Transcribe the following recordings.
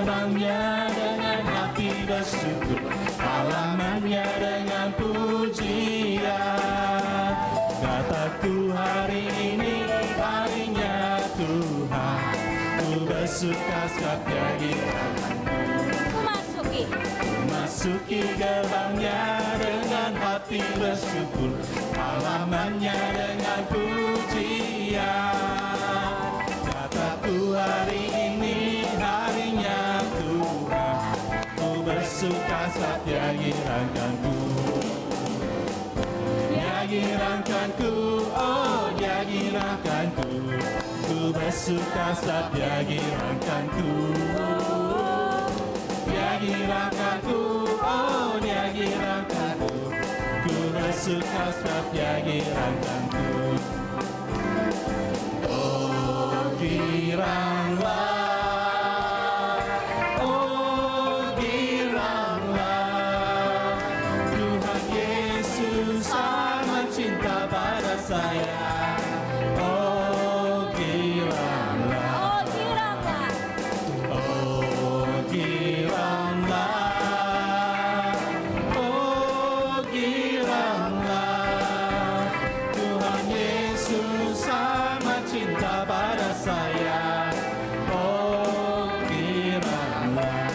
gerbangnya dengan hati bersyukur, halamannya dengan pujian. Kataku hari ini harinya Tuhan, ku bersuka sebab Dia masuki gerbangnya dengan hati bersyukur, halamannya dengan pujian. Kataku hari ini harinya Tuhan, ku bersuka sebab Dia girangkanku. Dia girangkanku, oh Dia girangkanku, ku bersuka sebab Dia girangkanku. Dia girangkanku, oh Dia girangkanku, ku bersuka sebab Dia girangkanku. Oh giranglah, oh giranglah, Tuhan Yesus amat cinta pada saya. Oh giranglah, oh giranglah, oh giranglah, Tuhan Yesus amat cinta pada saya. Oh giranglah.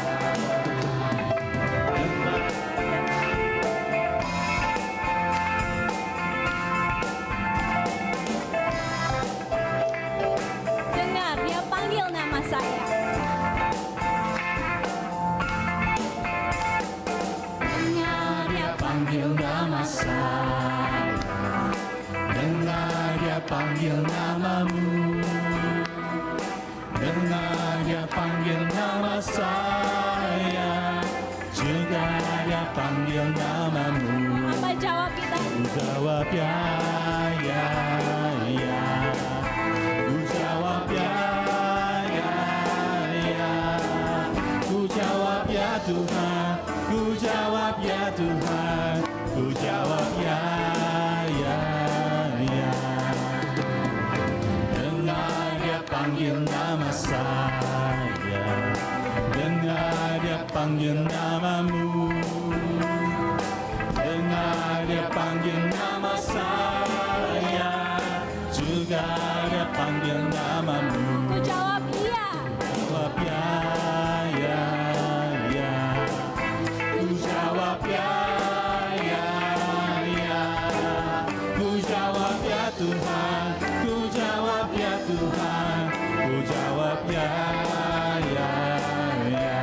Dengar, Dia panggil nama saya. Dengar Dia panggil nama saya, dengar Dia panggil namamu, dengar Dia panggil nama saya, juga Dia panggil namamu. Apa jawab kita? Ku jawab ya, ya, ya. Ku jawab ya, ya, ya. Ku jawab ya Tuhan, ku jawab ya Tuhan, ku jawab ya, ya, ya. Dengar Dia panggil nama saya, dengar Dia panggil namamu, dengar Dia panggil nama saya, juga Dia panggil namamu. Ku jawab iya. Jawab ya, ya, ya. Ku jawab ya, ya, ya. Ku jawab ya Tuhan, ku jawab ya Tuhan, ku jawab ya, ya, ya.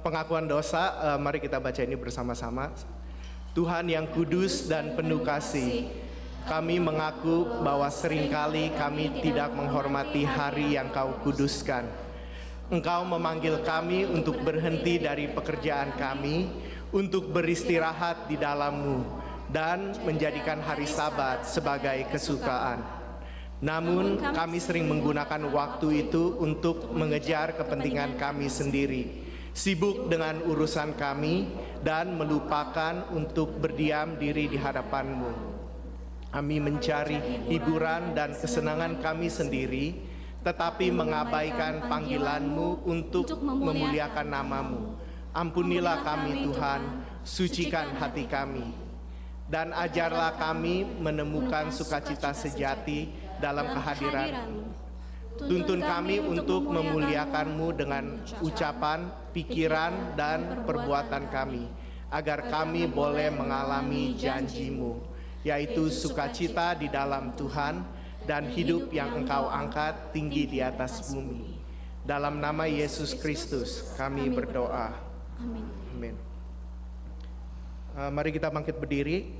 Pengakuan dosa, mari kita baca ini bersama-sama. Tuhan yang kudus dan penuh kasih, kami mengaku bahwa seringkali kami tidak menghormati hari yang Kau kuduskan. Engkau memanggil kami untuk berhenti dari pekerjaan kami, untuk beristirahat di dalam-Mu, dan menjadikan hari Sabat sebagai kesukaan. Namun kami sering menggunakan waktu itu untuk mengejar kepentingan kami sendiri, sibuk dengan urusan kami, dan melupakan untuk berdiam diri di hadapan-Mu. Kami mencari hiburan dan kesenangan kami sendiri, tetapi mengabaikan panggilan-Mu untuk memuliakan nama-Mu. Ampunilah kami Tuhan, sucikan hati kami, dan ajarlah kami menemukan sukacita sejati dalam kehadiran-Mu. Tuntun kami untuk memuliakan-Mu dengan ucapan, pikiran, dan perbuatan kami, agar kami boleh mengalami janji-Mu, yaitu sukacita di dalam Tuhan dan hidup yang Engkau angkat tinggi di atas bumi. Dalam nama Yesus Kristus kami berdoa. Amin. Mari kita bangkit berdiri.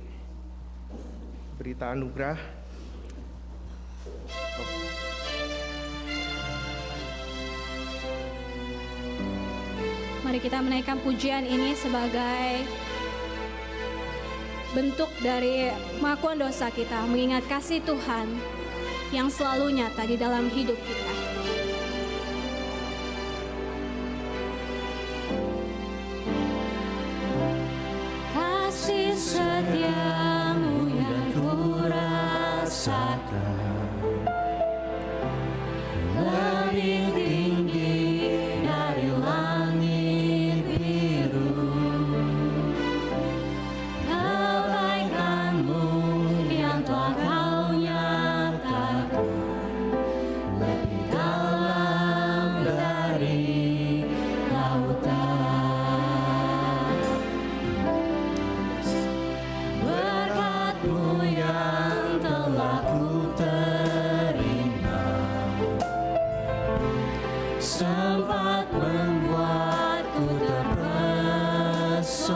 Berita anugerah. Mari kita menaikkan pujian ini sebagai bentuk dari pengakuan dosa kita, mengingat kasih Tuhan yang selalu nyata di dalam hidup kita. Kasih setiamu yang ku rasakan lebih tinggi dari langit biru. Kebaikanmu yang telah kau nyatakan lebih dalam dari lautan. Berkat-Mu yang telah ku terima sempat membuatku terpesona.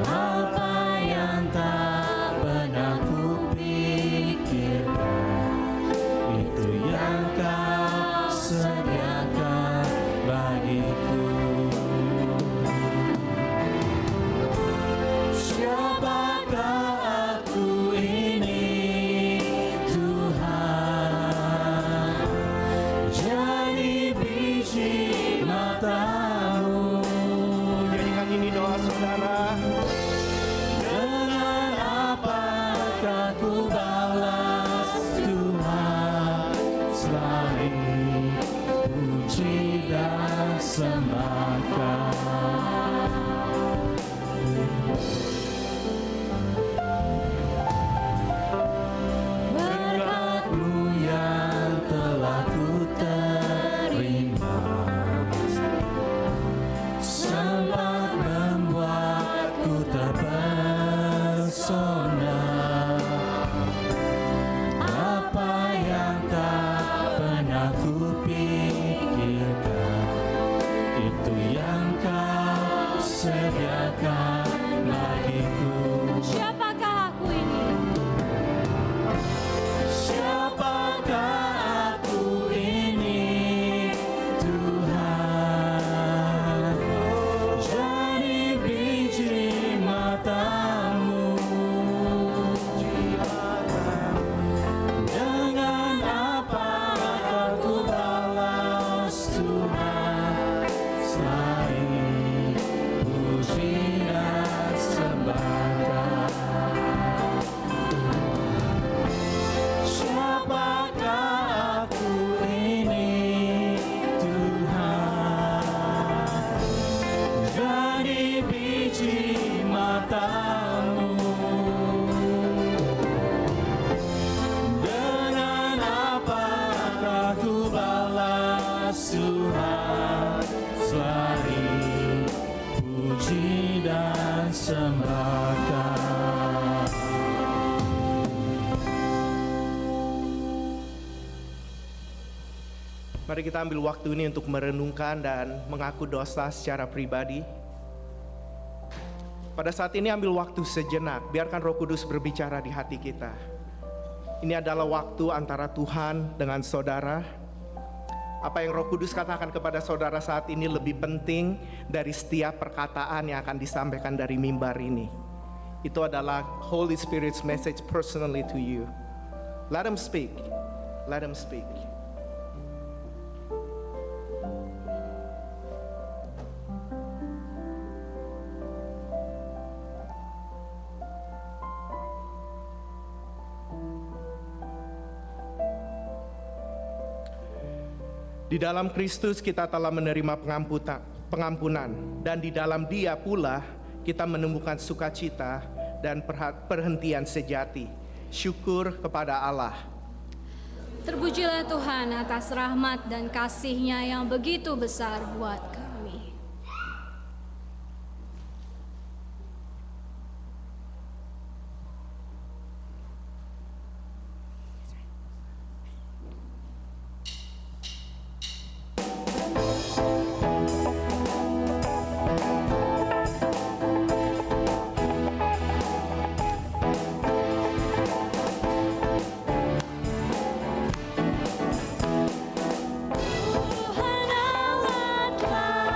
Apa yang tak pernah ku pikirkan, itu yang Kau sediakan bagiku. Siapakah aku ini, Tuhan? Jadi biji mata-Mu. Jadikan ini doa saudara. Dengan apakah ku balas Tuhan selain puji dan sembahkan? Berkat-Mu yang telah ku terima sempat membuatku terpesona. Apa yang tak pernah ku pikirkan, itu yang Kau sediakan bagiku. Siapakah aku ini? Siapakah aku ini, Tuhan? Jadi biji mata-Mu. Dengan apakah ku balas Tuhan selain puji dan sembahkan? Siapakah aku ini, Tuhan? Jadi biji mata-Mu. Dengan apakah ku balas Tuhan selain puji dan sembahkan? Mari kita ambil waktu ini untuk merenungkan dan mengaku dosa secara pribadi. Pada saat ini ambil waktu sejenak, biarkan Roh Kudus berbicara di hati kita. Ini adalah waktu antara Tuhan dengan saudara. Apa yang Roh Kudus katakan kepada saudara saat ini lebih penting dari setiap perkataan yang akan disampaikan dari mimbar ini. Itu adalah Holy Spirit's message personally to you. Let Him speak. Let Him speak. Di dalam Kristus kita telah menerima pengampunan, dan di dalam Dia pula kita menemukan sukacita dan perhentian sejati. Syukur kepada Allah. Terpujilah Tuhan atas rahmat dan kasih-Nya yang begitu besar buat kami. Tuhan Allah telah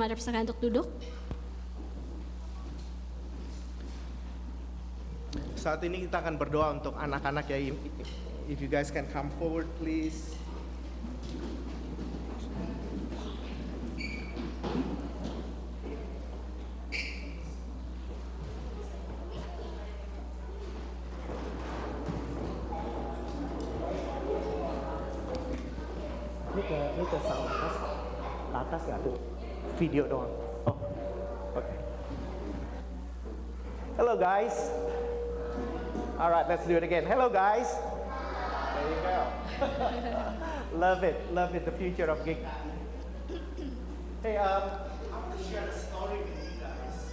Mari persilakan untuk duduk. Saat ini kita akan berdoa untuk anak-anak ya. If you guys can come forward please. Ini ke sound atas nggak tuh? Video doang. Oh, okay. Hello guys. All right, let's do it again. Hello guys. There you go. Love it, the future of Gig. Hey, I want to share a story with you guys.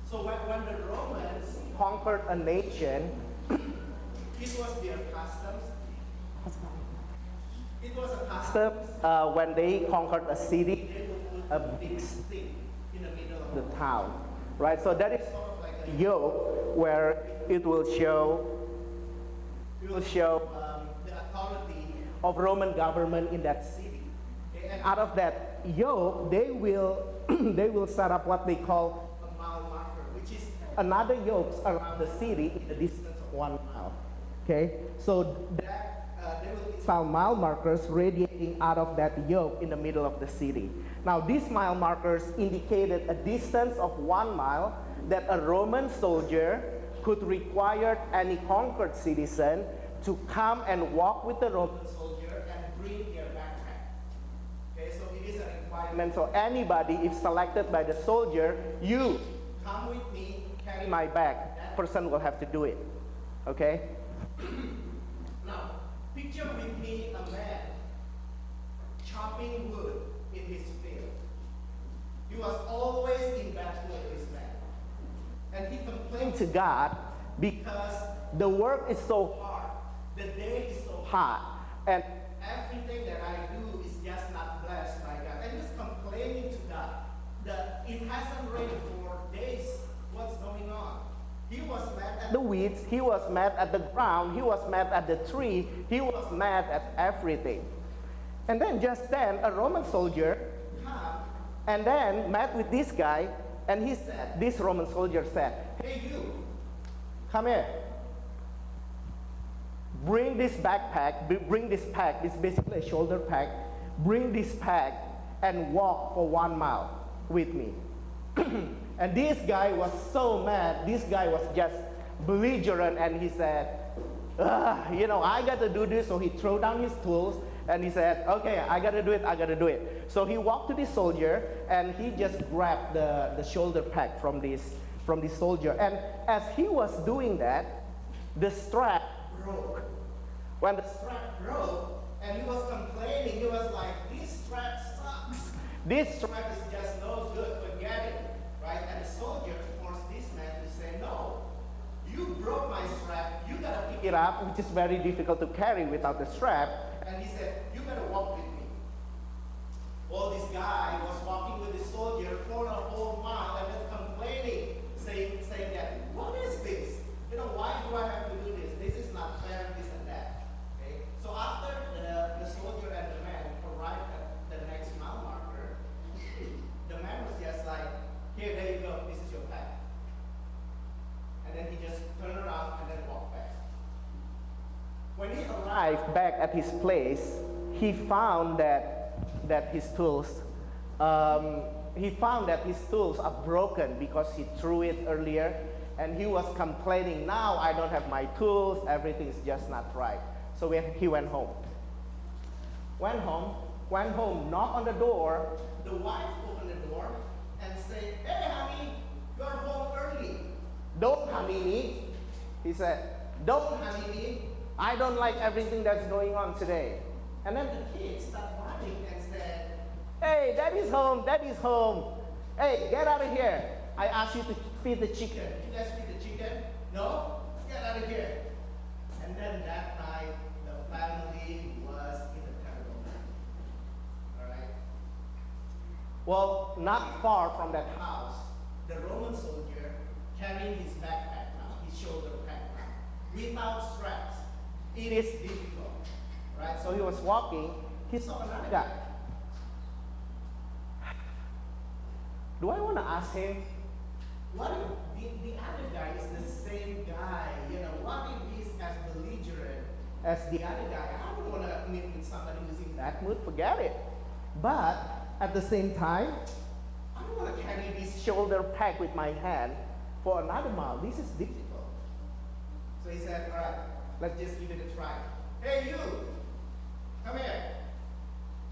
So when the Romans conquered a nation, it was their customs. It was a custom when they conquered a city, they would put a big stick in the middle of the town, right? So that is sort of like a yoke where it will show the authority of Roman government in that city. Okay? And out of that yoke, they will they will set up what they call a mile marker, which is another yoke around the city in the distance of 1 mile. Okay, so that. There will be some mile markers radiating out of that yoke in the middle of the city. Now, these mile markers indicated a distance of 1 mile that a Roman soldier could require any conquered citizen to come and walk with the Roman soldier and bring their backpack. Okay, so it is a requirement. So anybody, if selected by the soldier, you come with me, carry my bag. That person will have to do it. Okay. Now, picture with me a man chopping wood in his field. He was always in bad mood, this man. And he complained to God because the work is so hard, the day is so hot, and everything that I do is just not blessed by God. And he's complaining to God that it hasn't rained for days. What's going on? He was mad at the weeds, he was mad at the ground, he was mad at the tree, he was mad at everything. And then just then, a Roman soldier came and then met with this guy, and this Roman soldier said, "Hey you, come here. Bring this backpack, bring this pack, it's basically a shoulder pack, bring this pack and walk for 1 mile with me." And this guy was so mad, this guy was just belligerent, and he said, I got to do this. So he threw down his tools and he said, okay, I got to do it. So he walked to this soldier and he just grabbed the shoulder pack from this soldier. And as he was doing that, the strap broke. When the strap broke and he was complaining, he was like, this strap sucks. This strap is just no good, forget it. Right? And the soldier forced this man to say, no, you broke my strap, you gotta pick it up, which is very difficult to carry without the strap. And he said, you gotta walk with me. Well, this guy was walking with the soldier for a whole mile and then complaining, saying that, what is this? Why do I have to do this? This is not fair, this and that. Okay? So after the soldier and the man arrived at the next mile marker, the man was just like, here, there you go, this is your pack. And then he just turned around and then walked back. When he arrived back at his place, he found that his tools are broken because he threw it earlier, and he was complaining, now I don't have my tools, everything's just not right. So he went home. Went home, knocked on the door, the wife opened the door, and say, hey honey, you're home early. Don't honey me. He said, don't honey me. I don't like everything that's going on today. And then the kids start running and said, hey, daddy's home. Hey, get out of here. I asked you to feed the chicken. You guys feed the chicken? No? Get out of here. And then that night, the family was in a terrible mess. All right? Well, not far from that house, the Roman soldier carrying his backpack now, his shoulder backpack, without straps. It is difficult, right? So he was walking, he saw another guy. Do I want to ask him, what if the other guy is the same guy? What if he's as belligerent as the other guy? I don't want to meet with somebody who's in that mood, forget it. But at the same time, I don't want to carry this shoulder pack with my hand for another mile. This is difficult. So he said, all right, let's just give it a try. Hey, you, come here.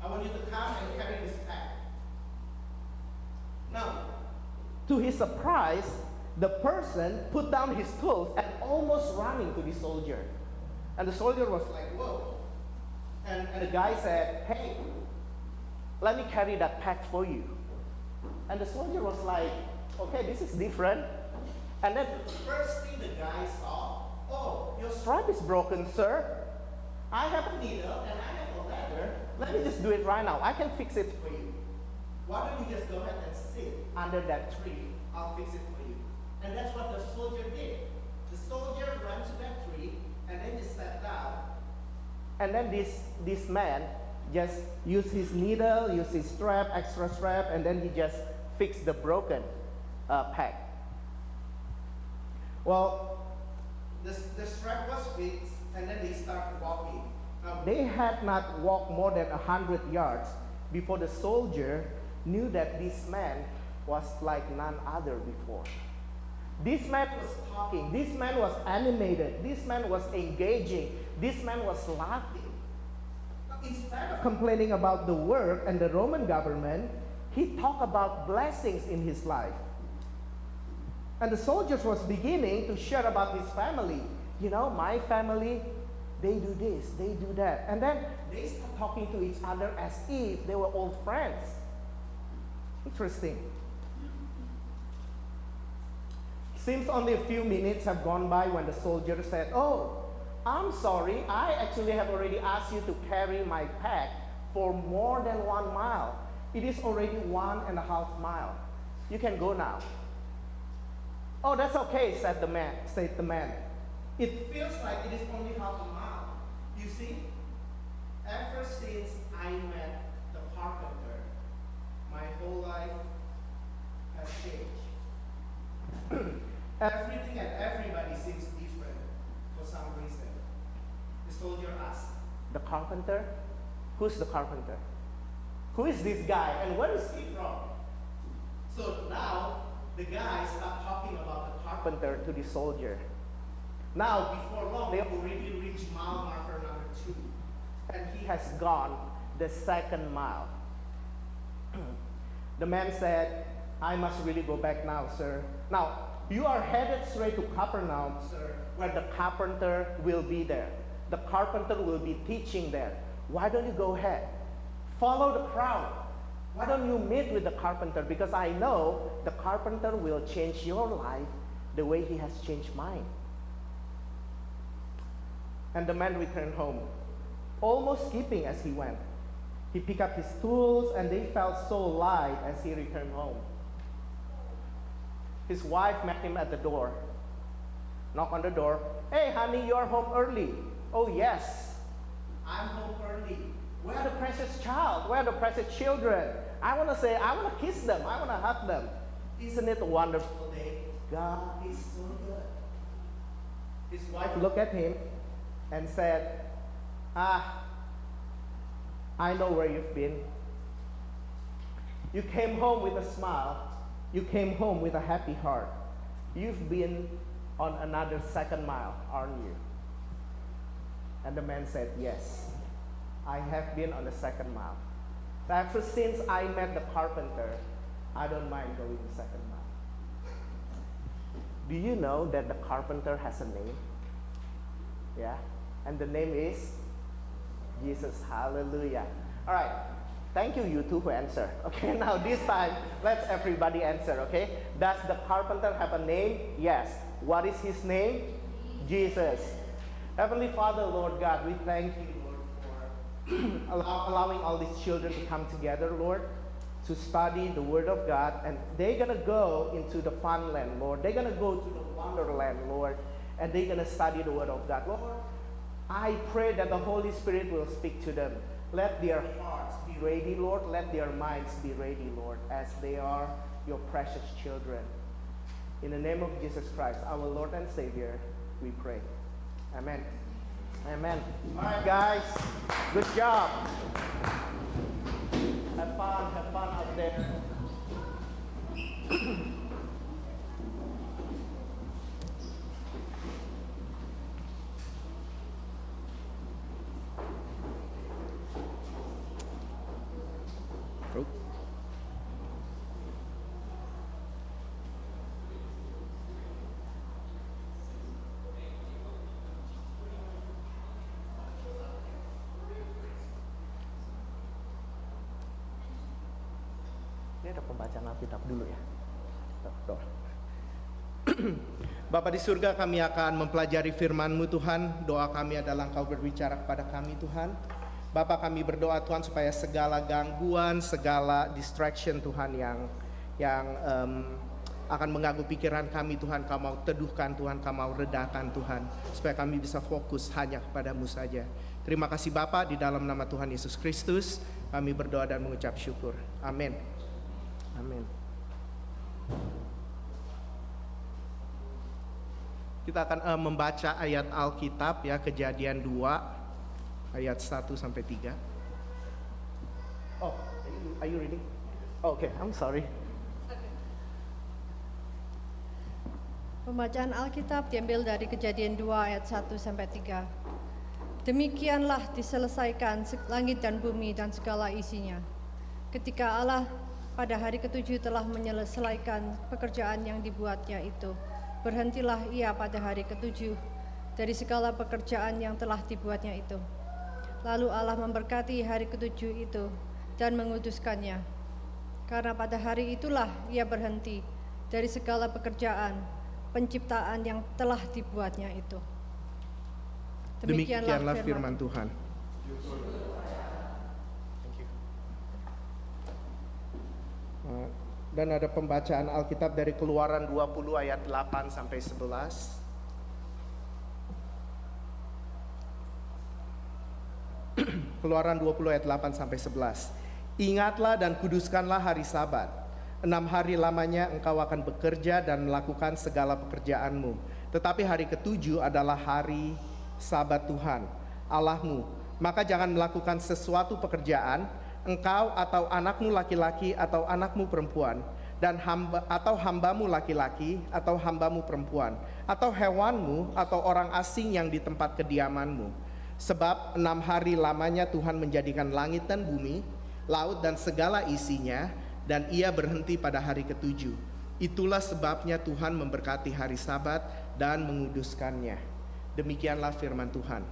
I want you to come and carry this pack. Now, to his surprise, the person put down his tools and almost running to the soldier. And the soldier was like, whoa. And the guy said, hey, let me carry that pack for you. And the soldier was like, okay, this is different. And then the first thing the guy saw, oh, your strap is broken, sir. I have a needle and I have a ladder. Let me just do it right now. I can fix it for you. Why don't you just go ahead and sit under that tree? I'll fix it for you. And that's what the soldier did. The soldier ran to that tree and then just sat down. And then this man just used his needle, used his strap, extra strap, and then he just fixed the broken pack. Well, the strap was fixed, and then they started walking. Now, they had not walked more than 100 yards before the soldier knew that this man was like none other before. This man was talking, this man was animated, this man was engaging, this man was laughing. Instead of complaining about the work and the Roman government, he talked about blessings in his life. And the soldiers was beginning to share about his family. My family, they do this, they do that. And then they start talking to each other as if they were old friends. Interesting. Seems only a few minutes have gone by when the soldier said, oh, I'm sorry, I actually have already asked you to carry my pack for more than 1 mile. It is already 1.5 miles. You can go now. Oh, that's okay, said the man. It feels like it is only half a mile. You see, ever since I met the carpenter, my whole life has changed. Everything and everybody seems different for some reason. The soldier asked, the carpenter? Who's the carpenter? Who is this guy and where is he from? So now the guy started talking about the carpenter to the soldier. Now, before long, they already reached mile marker number 2, and he has gone the 2nd mile. The man said, I must really go back now, sir. Now, you are headed straight to Capernaum, sir, where the carpenter will be there. The carpenter will be teaching there. Why don't you go ahead? Follow the crowd. Why don't you meet with the carpenter? Because I know the carpenter will change your life the way he has changed mine. And the man returned home, almost skipping as he went. He picked up his tools and they felt so light as he returned home. His wife met him at the door. Knock on the door. Hey, honey, you're home early. Oh, yes. I'm home early. Where are the precious child? Where are the precious children? I want to kiss them. I want to hug them. Isn't it a wonderful day? God is so good. His wife looked at him and said, I know where you've been. You came home with a smile. You came home with a happy heart. You've been on another 2nd mile, aren't you? And the man said, yes, I have been on the 2nd mile. Ever since I met the carpenter, I don't mind going the 2nd mile. Do you know that the carpenter has a name? Yeah? And the name is Jesus. Hallelujah. All right. Thank you, you two, who answer. Okay, now this time, let's everybody answer, okay? Does the carpenter have a name? Yes. What is his name? Jesus. Heavenly Father, Lord God, we thank you, Lord, for allowing all these children to come together, Lord, to study the Word of God. And they're going to go into the fun land, Lord. They're going to go to the wonderland, Lord, and they're going to study the Word of God. Lord, I pray that the Holy Spirit will speak to them. Let their hearts be ready, Lord. Let their minds be ready, Lord, as they are your precious children. In the name of Jesus Christ, our Lord and Savior, we pray. Amen. Amen. All right, guys, good job. Have fun out there. Ini ada pembacaan Alkitab dulu ya. Doa. Bapa di surga, kami akan mempelajari firman-Mu Tuhan. Doa kami adalah Engkau berbicara kepada kami Tuhan. Bapa, kami berdoa Tuhan supaya segala gangguan, segala distraction Tuhan yang akan mengganggu pikiran kami Tuhan, Kau mau teduhkan Tuhan, Kau mau redakan Tuhan, supaya kami bisa fokus hanya kepada-Mu saja. Terima kasih Bapa, di dalam nama Tuhan Yesus Kristus kami berdoa dan mengucap syukur. Amin. Amin. Kita akan membaca ayat Alkitab ya, Kejadian 2 ayat 1 sampai 3. Oh, are you reading? Oh, okay, I'm sorry. Pembacaan Alkitab diambil dari Kejadian 2 ayat 1 sampai 3. Demikianlah diselesaikan langit dan bumi dan segala isinya. Ketika Allah pada hari ketujuh telah menyelesaikan pekerjaan yang dibuatnya itu, berhentilah ia pada hari ketujuh dari segala pekerjaan yang telah dibuatnya itu. Lalu Allah memberkati hari ketujuh itu dan menguduskannya. Karena pada hari itulah ia berhenti dari segala pekerjaan penciptaan yang telah dibuatnya itu. Demikianlah firman Tuhan. Dan ada pembacaan Alkitab dari Keluaran 20 ayat 8 sampai 11. Keluaran 20 ayat 8 sampai 11. Ingatlah dan kuduskanlah hari Sabat. 6 hari lamanya engkau akan bekerja dan melakukan segala pekerjaanmu. Tetapi hari ketujuh adalah hari Sabat Tuhan Allahmu. Maka jangan melakukan sesuatu pekerjaan, engkau atau anakmu laki-laki atau anakmu perempuan, dan hambamu laki-laki atau hambamu perempuan, atau hewanmu atau orang asing yang di tempat kediamanmu. Sebab 6 hari lamanya Tuhan menjadikan langit dan bumi, laut dan segala isinya, dan ia berhenti pada hari ketujuh. Itulah sebabnya Tuhan memberkati hari Sabat dan menguduskannya. Demikianlah firman Tuhan.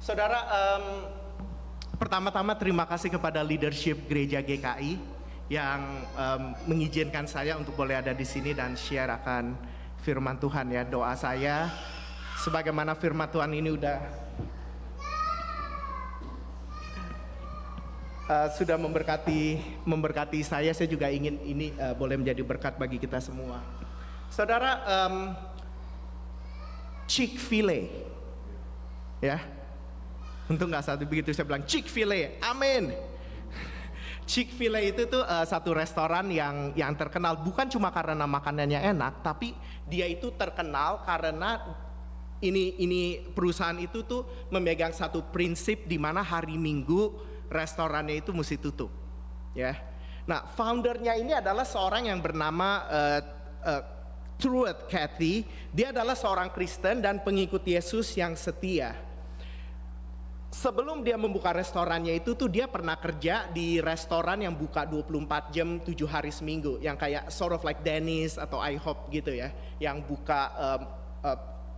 Saudara, pertama-tama terima kasih kepada leadership Gereja GKI yang mengizinkan saya untuk boleh ada di sini dan share akan firman Tuhan ya. Doa saya sebagaimana firman Tuhan ini sudah memberkati saya juga ingin ini boleh menjadi berkat bagi kita semua. Saudara, Chick-fil-A ya. Untuk nggak satu begitu saya bilang Chick-fil-A, amin. Chick-fil-A itu tuh satu restoran yang terkenal bukan cuma karena makanannya enak, tapi dia itu terkenal karena ini perusahaan itu tuh memegang satu prinsip di mana hari Minggu restorannya itu mesti tutup, ya. Nah, foundernya ini adalah seorang yang bernama Truett Cathy. Dia adalah seorang Kristen dan pengikut Yesus yang setia. Sebelum dia membuka restorannya itu tuh dia pernah kerja di restoran yang buka 24 jam 7 hari seminggu, yang kayak sort of like Denny's atau IHOP gitu ya, yang buka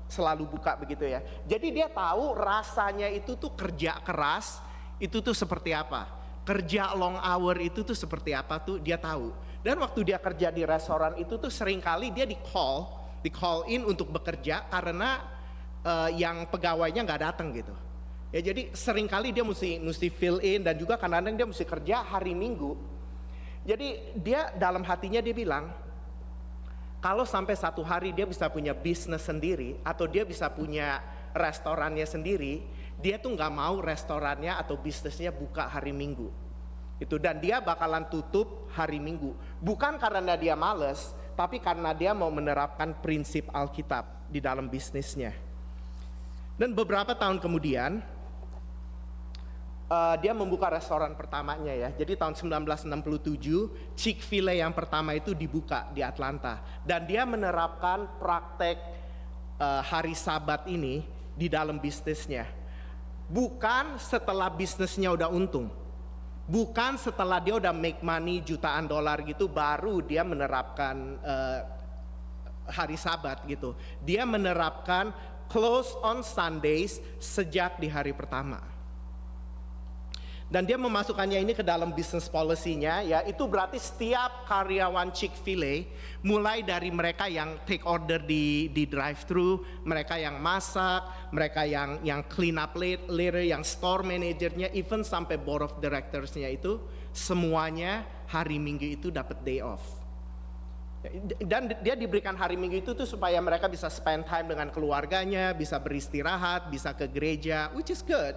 selalu buka begitu ya. Jadi dia tahu rasanya itu tuh kerja keras itu tuh seperti apa, kerja long hour itu tuh seperti apa tuh dia tahu. Dan waktu dia kerja di restoran itu tuh seringkali dia di call di call in untuk bekerja karena yang pegawainya nggak datang gitu. Ya jadi seringkali dia mesti fill in, dan juga kadang-kadang dia mesti kerja hari Minggu. Jadi dia dalam hatinya dia bilang, kalau sampai satu hari dia bisa punya bisnis sendiri atau dia bisa punya restorannya sendiri, dia tuh nggak mau restorannya atau bisnisnya buka hari Minggu. Itu, dan dia bakalan tutup hari Minggu. Bukan karena dia males, tapi karena dia mau menerapkan prinsip Alkitab di dalam bisnisnya. Dan beberapa tahun kemudian dia membuka restoran pertamanya ya. Jadi tahun 1967 Chick-fil-A yang pertama itu dibuka di Atlanta, dan dia menerapkan praktek hari Sabat ini di dalam bisnisnya. Bukan setelah bisnisnya udah untung, bukan setelah dia udah make money jutaan dolar gitu baru dia menerapkan hari Sabat gitu. Dia menerapkan close on Sundays sejak di hari pertama. Dan dia memasukkannya ini ke dalam business policy-nya, ya. Itu berarti setiap karyawan Chick-fil-A, mulai dari mereka yang take order di drive-thru, mereka yang masak, mereka yang clean up later, yang store manajernya, even sampai board of directors-nya itu, semuanya hari Minggu itu dapat day off. Dan dia diberikan hari Minggu itu tuh supaya mereka bisa spend time dengan keluarganya, bisa beristirahat, bisa ke gereja, which is good.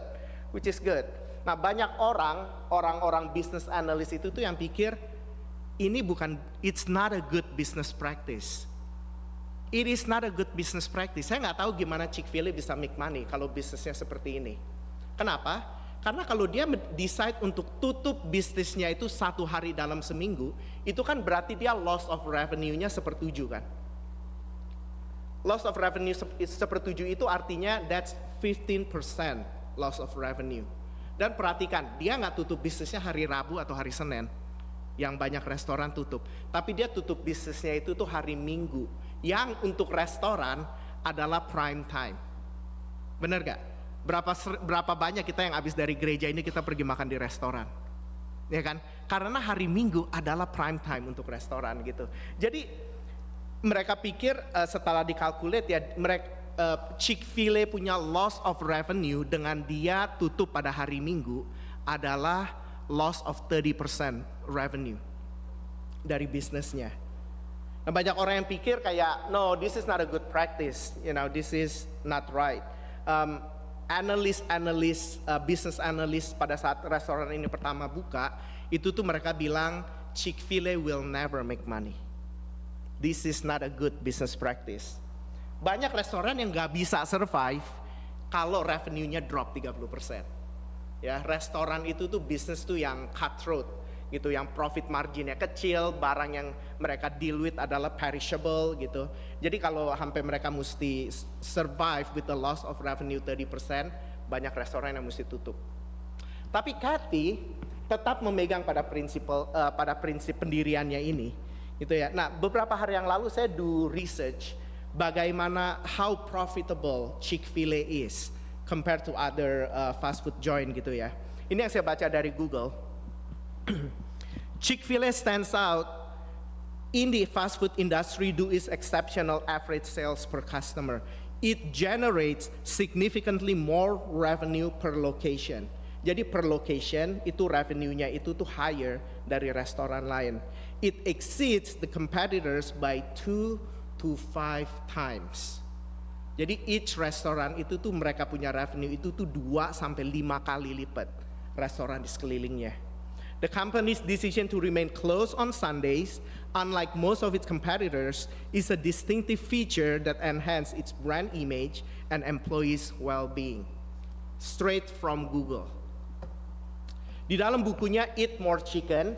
Nah, banyak orang-orang business analyst itu tuh yang pikir ini it's not a good business practice. It is not a good business practice. Saya nggak tahu gimana Chick-fil-A bisa make money kalau bisnisnya seperti ini. Kenapa? Karena kalau dia decide untuk tutup bisnisnya itu satu hari dalam seminggu, itu kan berarti dia loss of revenue-nya 1/7 kan. Loss of revenue 1/7 itu artinya that's 15% loss of revenue. Dan perhatikan, dia nggak tutup bisnisnya hari Rabu atau hari Senin, yang banyak restoran tutup. Tapi dia tutup bisnisnya itu tuh hari Minggu, yang untuk restoran adalah prime time. Bener gak? Berapa banyak kita yang habis dari gereja ini kita pergi makan di restoran, ya kan? Karena hari Minggu adalah prime time untuk restoran gitu. Jadi mereka pikir setelah dikalkulate ya, Chick-fil-A punya loss of revenue dengan dia tutup pada hari Minggu adalah loss of 30% revenue dari bisnisnya. Nah, banyak orang yang pikir kayak, no, this is not a good practice, this is not right. Business analyst pada saat restoran ini pertama buka, itu tuh mereka bilang Chick-fil-A will never make money. This is not a good business practice. Banyak restoran yang nggak bisa survive kalau revenue-nya drop 30%. Ya, restoran itu tuh bisnis tuh yang cutthroat gitu, yang profit marginnya kecil, barang yang mereka deal with adalah perishable gitu. Jadi kalau sampai mereka mesti survive with the loss of revenue 30%, banyak restoran yang mesti tutup. Tapi Kathy tetap memegang pada prinsip pendiriannya ini, gitu ya. Nah, beberapa hari yang lalu saya do research bagaimana how profitable Chick-fil-A is compared to other fast food joint gitu ya. Ini yang saya baca dari Google. Chick-fil-A stands out in the fast food industry due its exceptional average sales per customer. It generates significantly more revenue per location. Jadi per location itu revenue-nya itu tuh higher dari restoran lain. It exceeds the competitors by 2 to 5 times. Jadi each restoran itu tuh mereka punya revenue itu tuh 2 sampai 5 kali lipat restoran di sekelilingnya. The company's decision to remain closed on Sundays, unlike most of its competitors, is a distinctive feature that enhances its brand image and employees' well-being. Straight from Google. Di dalam bukunya Eat More Chicken,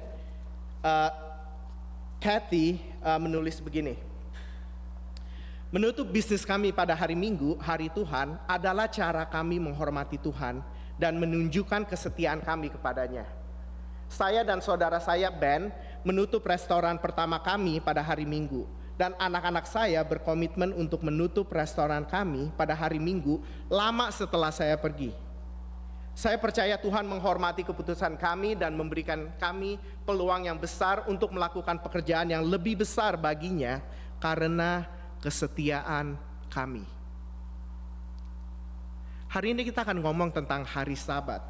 Kathy menulis begini. Menutup bisnis kami pada hari Minggu, hari Tuhan, adalah cara kami menghormati Tuhan dan menunjukkan kesetiaan kami kepadanya. Saya dan saudara saya Ben menutup restoran pertama kami pada hari Minggu, dan anak-anak saya berkomitmen untuk menutup restoran kami pada hari Minggu lama setelah saya pergi. Saya percaya Tuhan menghormati keputusan kami dan memberikan kami peluang yang besar untuk melakukan pekerjaan yang lebih besar baginya, karena kesetiaan kami. Hari ini kita akan ngomong tentang hari Sabat.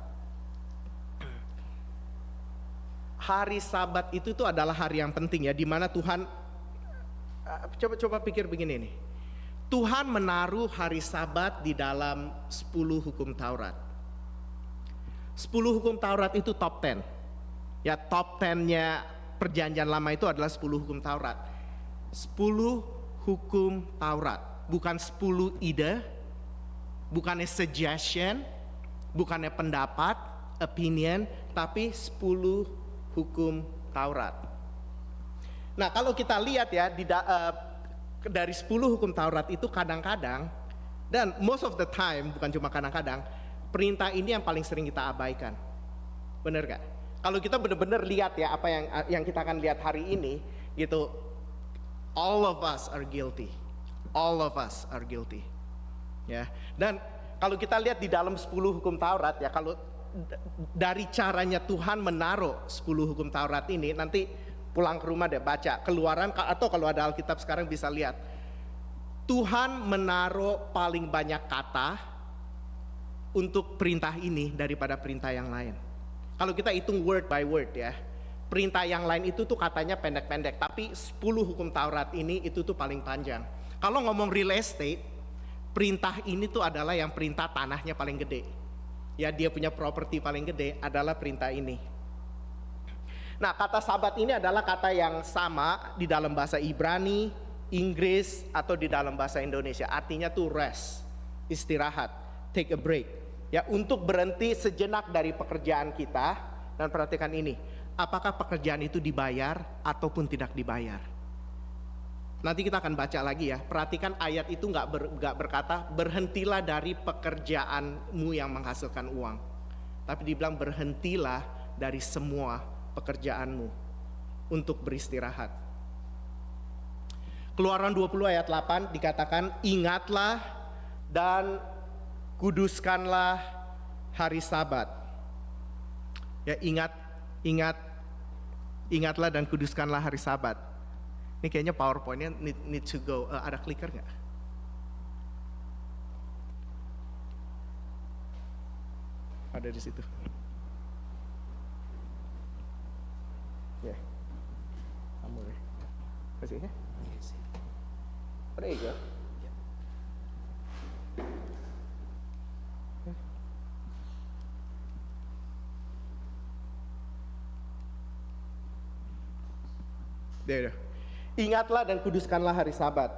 Hari Sabat itu tuh adalah hari yang penting ya, di mana Tuhan, coba pikir begini nih. Tuhan menaruh hari Sabat di dalam 10 hukum Taurat. 10 hukum Taurat itu top 10. Ya, top 10-nya Perjanjian Lama itu adalah 10 hukum Taurat. 10 hukum Taurat, bukan 10 ide, bukannya suggestion, bukannya pendapat, opinion, tapi 10 hukum Taurat. Nah, kalau kita lihat ya dari 10 hukum Taurat itu kadang-kadang, dan most of the time, bukan cuma kadang-kadang, perintah ini yang paling sering kita abaikan. Bener gak? Kalau kita benar-benar lihat ya apa yang kita akan lihat hari ini gitu, all of us are guilty. All of us are guilty. Ya. Dan kalau kita lihat di dalam 10 hukum Taurat ya, kalau dari caranya Tuhan menaruh 10 hukum Taurat ini, nanti pulang ke rumah deh baca Keluaran, atau kalau ada Alkitab sekarang bisa lihat. Tuhan menaruh paling banyak kata untuk perintah ini daripada perintah yang lain. Kalau kita hitung word by word ya, perintah yang lain itu tuh katanya pendek-pendek, tapi 10 hukum Taurat ini itu tuh paling panjang. Kalau ngomong real estate, perintah ini tuh adalah yang perintah tanahnya paling gede. Ya, dia punya properti paling gede adalah perintah ini. Nah, kata Sabat ini adalah kata yang sama di dalam bahasa Ibrani, Inggris, atau di dalam bahasa Indonesia. Artinya tuh rest, istirahat, take a break. Ya, untuk berhenti sejenak dari pekerjaan kita. Dan perhatikan ini, apakah pekerjaan itu dibayar ataupun tidak dibayar. Nanti kita akan baca lagi ya. Perhatikan ayat itu nggak berkata berhentilah dari pekerjaanmu yang menghasilkan uang, tapi dibilang berhentilah dari semua pekerjaanmu untuk beristirahat. Keluaran 20 ayat 8 dikatakan, ingatlah dan kuduskanlah hari Sabat. Ya, ingatlah dan kuduskanlah hari Sabat. Ini kayaknya PowerPoint-nya need to go. Ada clicker nggak? Ada di situ. Ya, kamu deh. Kasih ya. There you go. There. Ingatlah dan kuduskanlah hari Sabat.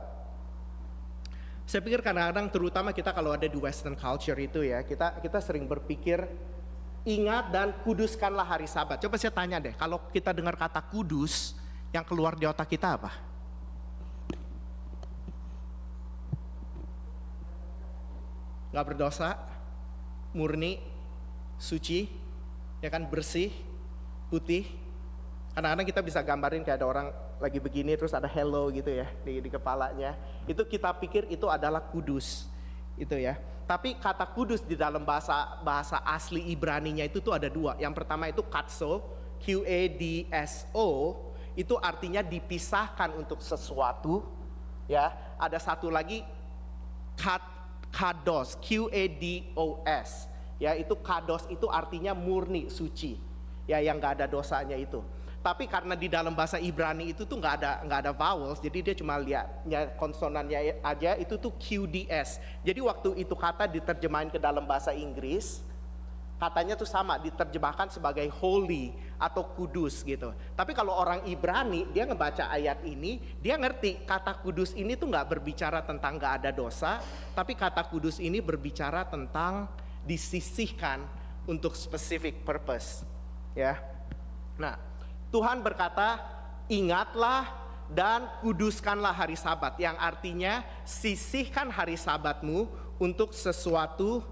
Saya pikir kadang-kadang terutama kita kalau ada di Western culture itu ya, kita sering berpikir ingat dan kuduskanlah hari Sabat. Coba saya tanya deh, kalau kita dengar kata kudus, yang keluar di otak kita apa? Gak berdosa, murni, suci, ya kan, bersih, putih. Kadang-kadang kita bisa gambarin kayak ada orang lagi begini terus ada hello gitu ya di kepalanya. Itu kita pikir itu adalah kudus, itu ya. Tapi kata kudus di dalam bahasa asli Ibraninya itu tuh ada dua. Yang pertama itu katso, Q-A-D-S-O, itu artinya dipisahkan untuk sesuatu. Ya, ada satu lagi kados, Q-A-D-O-S. Ya, itu kados itu artinya murni, suci. Ya, yang nggak ada dosanya itu. Tapi karena di dalam bahasa Ibrani itu tuh nggak ada vowels, jadi dia cuma lihatnya konsonannya aja, itu tuh QDS. Jadi waktu itu kata diterjemahin ke dalam bahasa Inggris, katanya tuh sama, diterjemahkan sebagai holy atau kudus gitu. Tapi kalau orang Ibrani, dia ngebaca ayat ini, dia ngerti kata kudus ini tuh nggak berbicara tentang nggak ada dosa, tapi kata kudus ini berbicara tentang disisihkan untuk specific purpose. Ya, nah. Tuhan berkata, ingatlah dan kuduskanlah hari Sabat, yang artinya sisihkan hari Sabatmu untuk sesuatu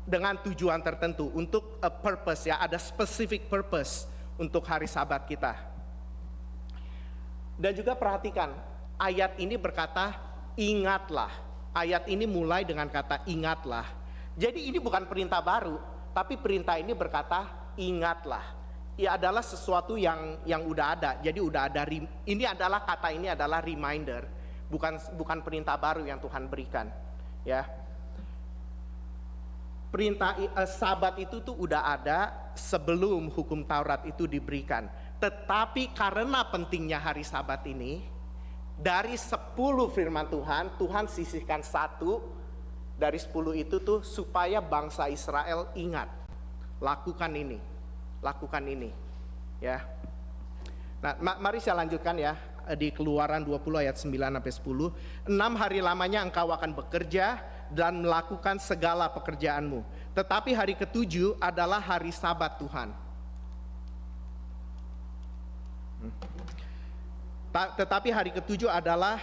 dengan tujuan tertentu, untuk a purpose ya, ada specific purpose untuk hari Sabat kita. Dan juga perhatikan, ayat ini berkata ingatlah. Ayat ini mulai dengan kata ingatlah. Jadi ini bukan perintah baru, tapi perintah ini berkata ingatlah. Ya, adalah sesuatu yang udah ada. Jadi udah ada, ini adalah kata ini adalah reminder bukan perintah baru yang Tuhan berikan, ya. Perintah Sabat itu tuh udah ada sebelum hukum Taurat itu diberikan. Tetapi karena pentingnya hari Sabat ini, dari 10 firman Tuhan, Tuhan sisihkan 1 dari 10 itu tuh supaya bangsa Israel ingat, lakukan ini, ya. Nah, mari saya lanjutkan ya, di Keluaran 20 ayat 9-10. 6 hari lamanya engkau akan bekerja dan melakukan segala pekerjaanmu. Tetapi hari ke-7 adalah hari Sabat Tuhan. Tetapi hari ke-7 adalah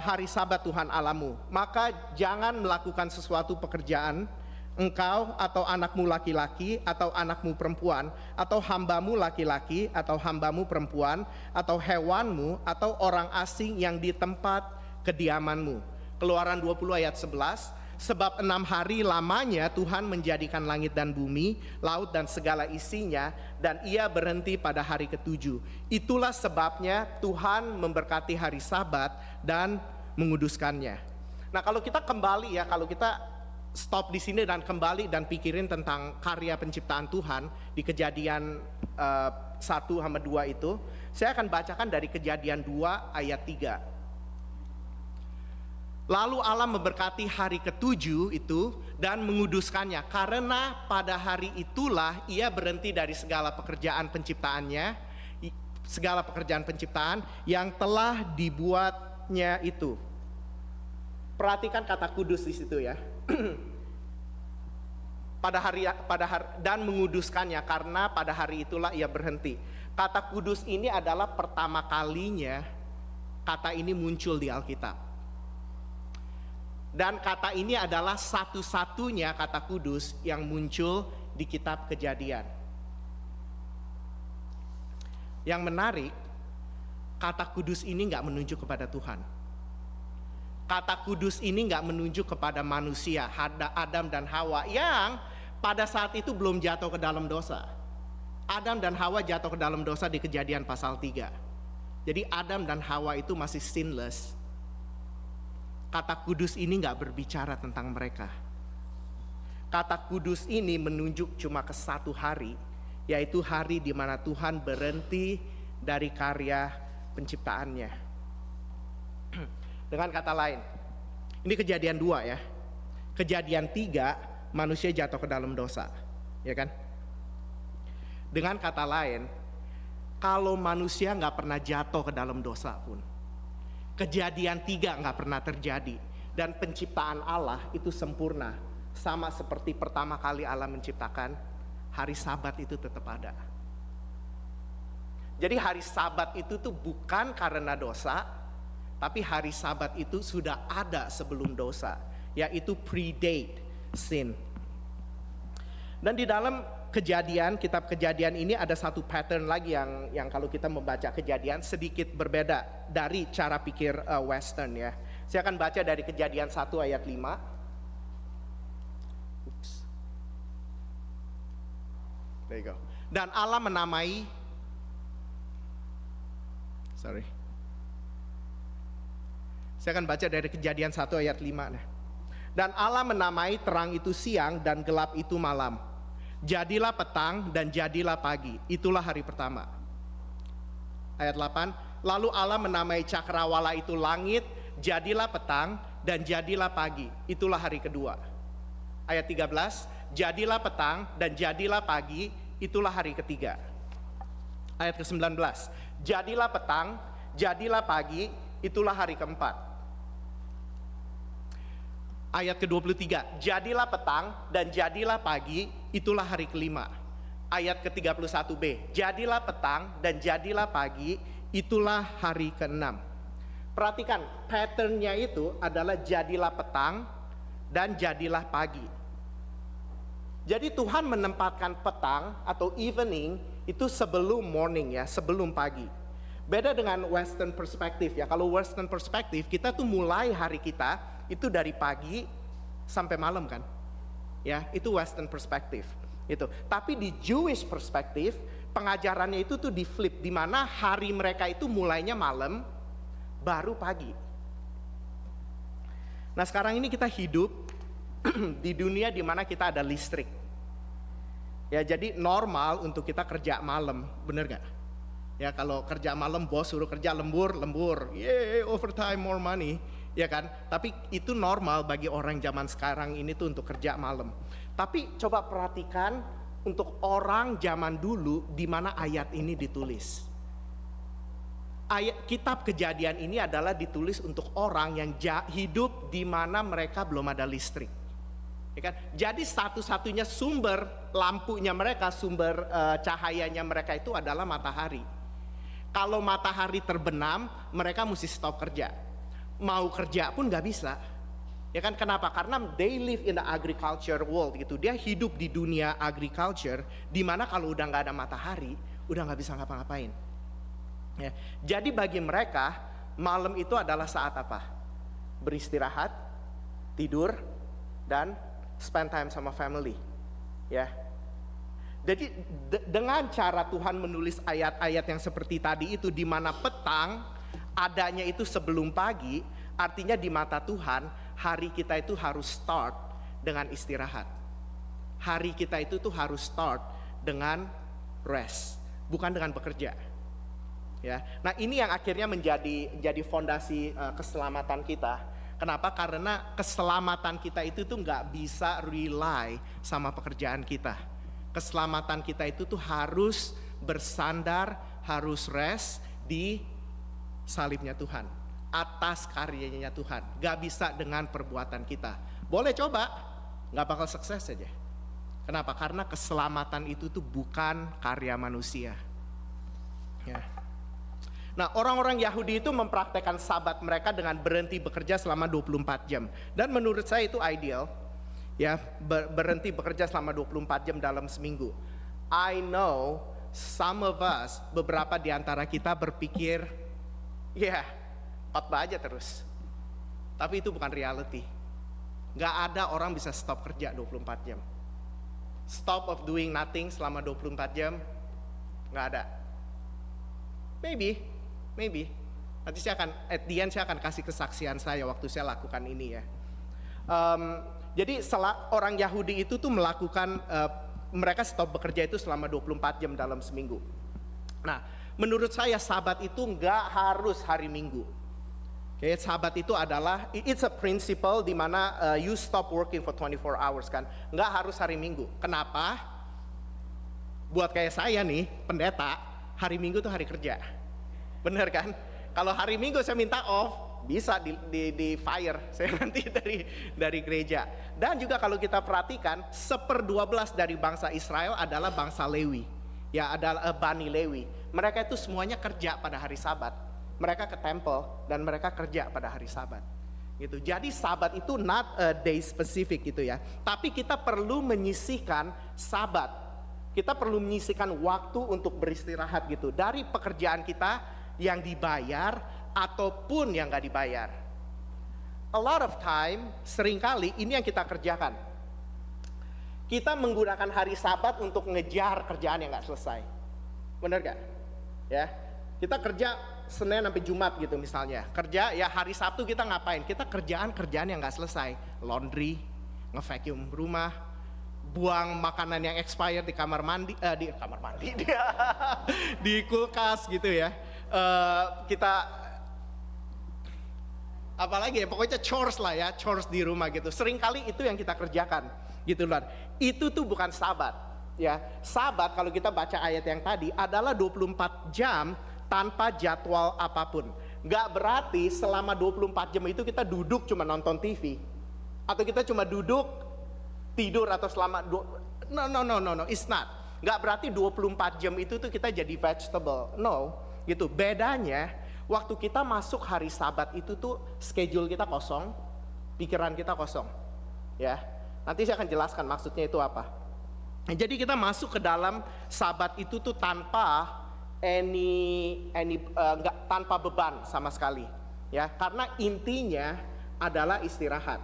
hari Sabat Tuhan Allahmu. Maka jangan melakukan sesuatu pekerjaan, engkau atau anakmu laki-laki atau anakmu perempuan atau hambamu laki-laki atau hambamu perempuan atau hewanmu atau orang asing yang di tempat kediamanmu. Keluaran 20 ayat 11. Sebab 6 hari lamanya Tuhan menjadikan langit dan bumi, laut dan segala isinya, dan ia berhenti pada hari ke-7. Itulah sebabnya Tuhan memberkati hari Sabat dan menguduskannya. Nah, kalau kita kembali ya, kalau kita stop di sini dan kembali dan pikirin tentang karya penciptaan Tuhan di Kejadian 1-2 itu, saya akan bacakan dari Kejadian 2 ayat 3. Lalu Allah memberkati hari ke-7 itu dan menguduskannya, karena pada hari itulah ia berhenti dari segala pekerjaan penciptaannya, segala pekerjaan penciptaan yang telah dibuatnya itu. Perhatikan kata kudus di situ ya. pada hari dan menguduskannya, karena pada hari itulah ia berhenti. Kata kudus ini adalah pertama kalinya kata ini muncul di Alkitab. Dan kata ini adalah satu-satunya kata kudus yang muncul di kitab Kejadian. Yang menarik, kata kudus ini gak menunjuk kepada Tuhan. Kata kudus ini gak menunjuk kepada manusia, Adam dan Hawa, yang pada saat itu belum jatuh ke dalam dosa. Adam dan Hawa jatuh ke dalam dosa di Kejadian pasal 3. Jadi Adam dan Hawa itu masih sinless. Kata kudus ini gak berbicara tentang mereka. Kata kudus ini menunjuk cuma ke satu hari, yaitu hari di mana Tuhan berhenti dari karya penciptaannya. Dengan kata lain, ini Kejadian 2 ya. Kejadian 3 manusia jatuh ke dalam dosa, ya kan? Dengan kata lain, kalau manusia gak pernah jatuh ke dalam dosa pun, Kejadian 3 gak pernah terjadi, dan penciptaan Allah itu sempurna. Sama seperti pertama kali Allah menciptakan, hari Sabat itu tetap ada. Jadi hari Sabat itu tuh bukan karena dosa, tapi hari Sabat itu sudah ada sebelum dosa, yaitu predate sin. Dan di dalam Kejadian, kitab Kejadian ini ada satu pattern lagi yang kalau kita membaca Kejadian sedikit berbeda dari cara pikir Western ya. Saya akan baca dari Kejadian 1 ayat 5. There you go. Dan Allah menamai, saya akan baca dari Kejadian 1 ayat 5. Dan Allah menamai terang itu siang dan gelap itu malam. Jadilah petang dan jadilah pagi, itulah hari pertama. Ayat 8, lalu Allah menamai cakrawala itu langit, jadilah petang dan jadilah pagi, itulah hari kedua. Ayat 13, jadilah petang dan jadilah pagi, itulah hari ketiga. Ayat ke-19, jadilah petang, jadilah pagi, itulah hari keempat. Ayat ke-23, jadilah petang dan jadilah pagi, itulah hari kelima. Ayat ke-31b, jadilah petang dan jadilah pagi, itulah hari ke-6. Perhatikan, patternnya itu adalah jadilah petang dan jadilah pagi. Jadi Tuhan menempatkan petang atau evening itu sebelum morning ya, sebelum pagi. Beda dengan Western perspective ya. Kalau Western perspective, kita tuh mulai hari kita itu dari pagi sampai malam kan, ya itu Western perspective itu. Tapi di Jewish perspective pengajarannya itu tuh di flip, di mana hari mereka itu mulainya malam baru pagi. Nah sekarang ini kita hidup di dunia di mana kita ada listrik. Ya jadi normal untuk kita kerja malam, bener gak? Ya kalau kerja malam bos suruh kerja lembur, yeay overtime more money, ya kan? Tapi itu normal bagi orang zaman sekarang ini tuh untuk kerja malam. Tapi coba perhatikan untuk orang zaman dulu di mana ayat ini ditulis. Ayat kitab Kejadian ini adalah ditulis untuk orang yang hidup di mana mereka belum ada listrik. Ya kan? Jadi satu-satunya sumber lampunya mereka, sumber cahayanya mereka itu adalah matahari. Kalau matahari terbenam, mereka mesti stop kerja. Mau kerja pun gak bisa. Ya kan kenapa? Karena they live in the agriculture world gitu. Dia hidup di dunia agriculture, di mana kalau udah gak ada matahari, udah gak bisa ngapa-ngapain. Ya. Jadi bagi mereka, malam itu adalah saat apa? Beristirahat, tidur, dan spend time sama family, ya. Jadi dengan cara Tuhan menulis ayat-ayat yang seperti tadi itu, di mana petang adanya itu sebelum pagi, artinya di mata Tuhan hari kita itu harus start dengan istirahat. Hari kita itu tuh harus start dengan rest, bukan dengan bekerja. Ya, nah ini yang akhirnya menjadi fondasi keselamatan kita. Kenapa? Karena keselamatan kita itu tuh nggak bisa rely sama pekerjaan kita. Keselamatan kita itu tuh harus bersandar, harus rest di salibnya Tuhan, atas karyanya Tuhan. Gak bisa dengan perbuatan kita. Boleh coba, gak bakal sukses aja. Kenapa? Karena keselamatan itu tuh bukan karya manusia. Ya. Nah orang-orang Yahudi itu mempraktekkan sabat mereka dengan berhenti bekerja selama 24 jam. Dan menurut saya itu ideal. Ya, berhenti bekerja selama 24 jam dalam seminggu. I know some of us, beberapa di antara kita berpikir, ya khotbah aja terus. Tapi itu bukan reality. Gak ada orang bisa stop kerja 24 jam. Stop of doing nothing selama 24 jam, gak ada. Maybe. Nanti saya akan, at the end saya akan kasih kesaksian saya waktu saya lakukan ini ya. Jadi orang Yahudi itu tuh melakukan, mereka stop bekerja itu selama 24 jam dalam seminggu. Nah, menurut saya sabat itu nggak harus hari Minggu. Oke, sabat itu adalah, it's a principle di mana you stop working for 24 hours kan. Nggak harus hari Minggu. Kenapa? Buat kayak saya nih, pendeta, hari Minggu tuh hari kerja. Bener kan? Kalau hari Minggu saya minta off, bisa di fire saya nanti dari gereja. Dan juga kalau kita perhatikan 1/12 dari bangsa Israel adalah bangsa Lewi, ya adalah Bani Lewi. Mereka itu semuanya kerja pada hari Sabat. Mereka ke temple dan mereka kerja pada hari Sabat. Gitu. Jadi Sabat itu not a day specific gitu ya. Tapi kita perlu menyisihkan Sabat. Kita perlu menyisihkan waktu untuk beristirahat gitu dari pekerjaan kita yang dibayar ataupun yang gak dibayar. A lot of time, seringkali ini yang kita kerjakan. Kita menggunakan hari Sabat untuk ngejar kerjaan yang gak selesai. Bener gak? Ya, kita kerja Senin sampai Jumat gitu misalnya. Kerja ya hari Sabtu kita ngapain? Kita kerjaan yang gak selesai. Laundry, nge-vacuum rumah, buang makanan yang expired di kamar mandi, di kulkas gitu ya. Kita apalagi ya, pokoknya chores lah ya, chores di rumah gitu. Seringkali itu yang kita kerjakan gitu loh. Itu tuh bukan Sabat ya. Sabat kalau kita baca ayat yang tadi adalah 24 jam tanpa jadwal apapun. Gak berarti selama 24 jam itu kita duduk cuma nonton TV, atau kita cuma duduk tidur, atau selama no, it's not. Gak berarti 24 jam itu tuh kita jadi vegetable. No, gitu. Bedanya waktu kita masuk hari Sabat itu tuh schedule kita kosong, pikiran kita kosong. Ya, nanti saya akan jelaskan maksudnya itu apa. Nah, jadi kita masuk ke dalam Sabat itu tuh tanpa tanpa beban sama sekali. Ya, karena intinya adalah istirahat.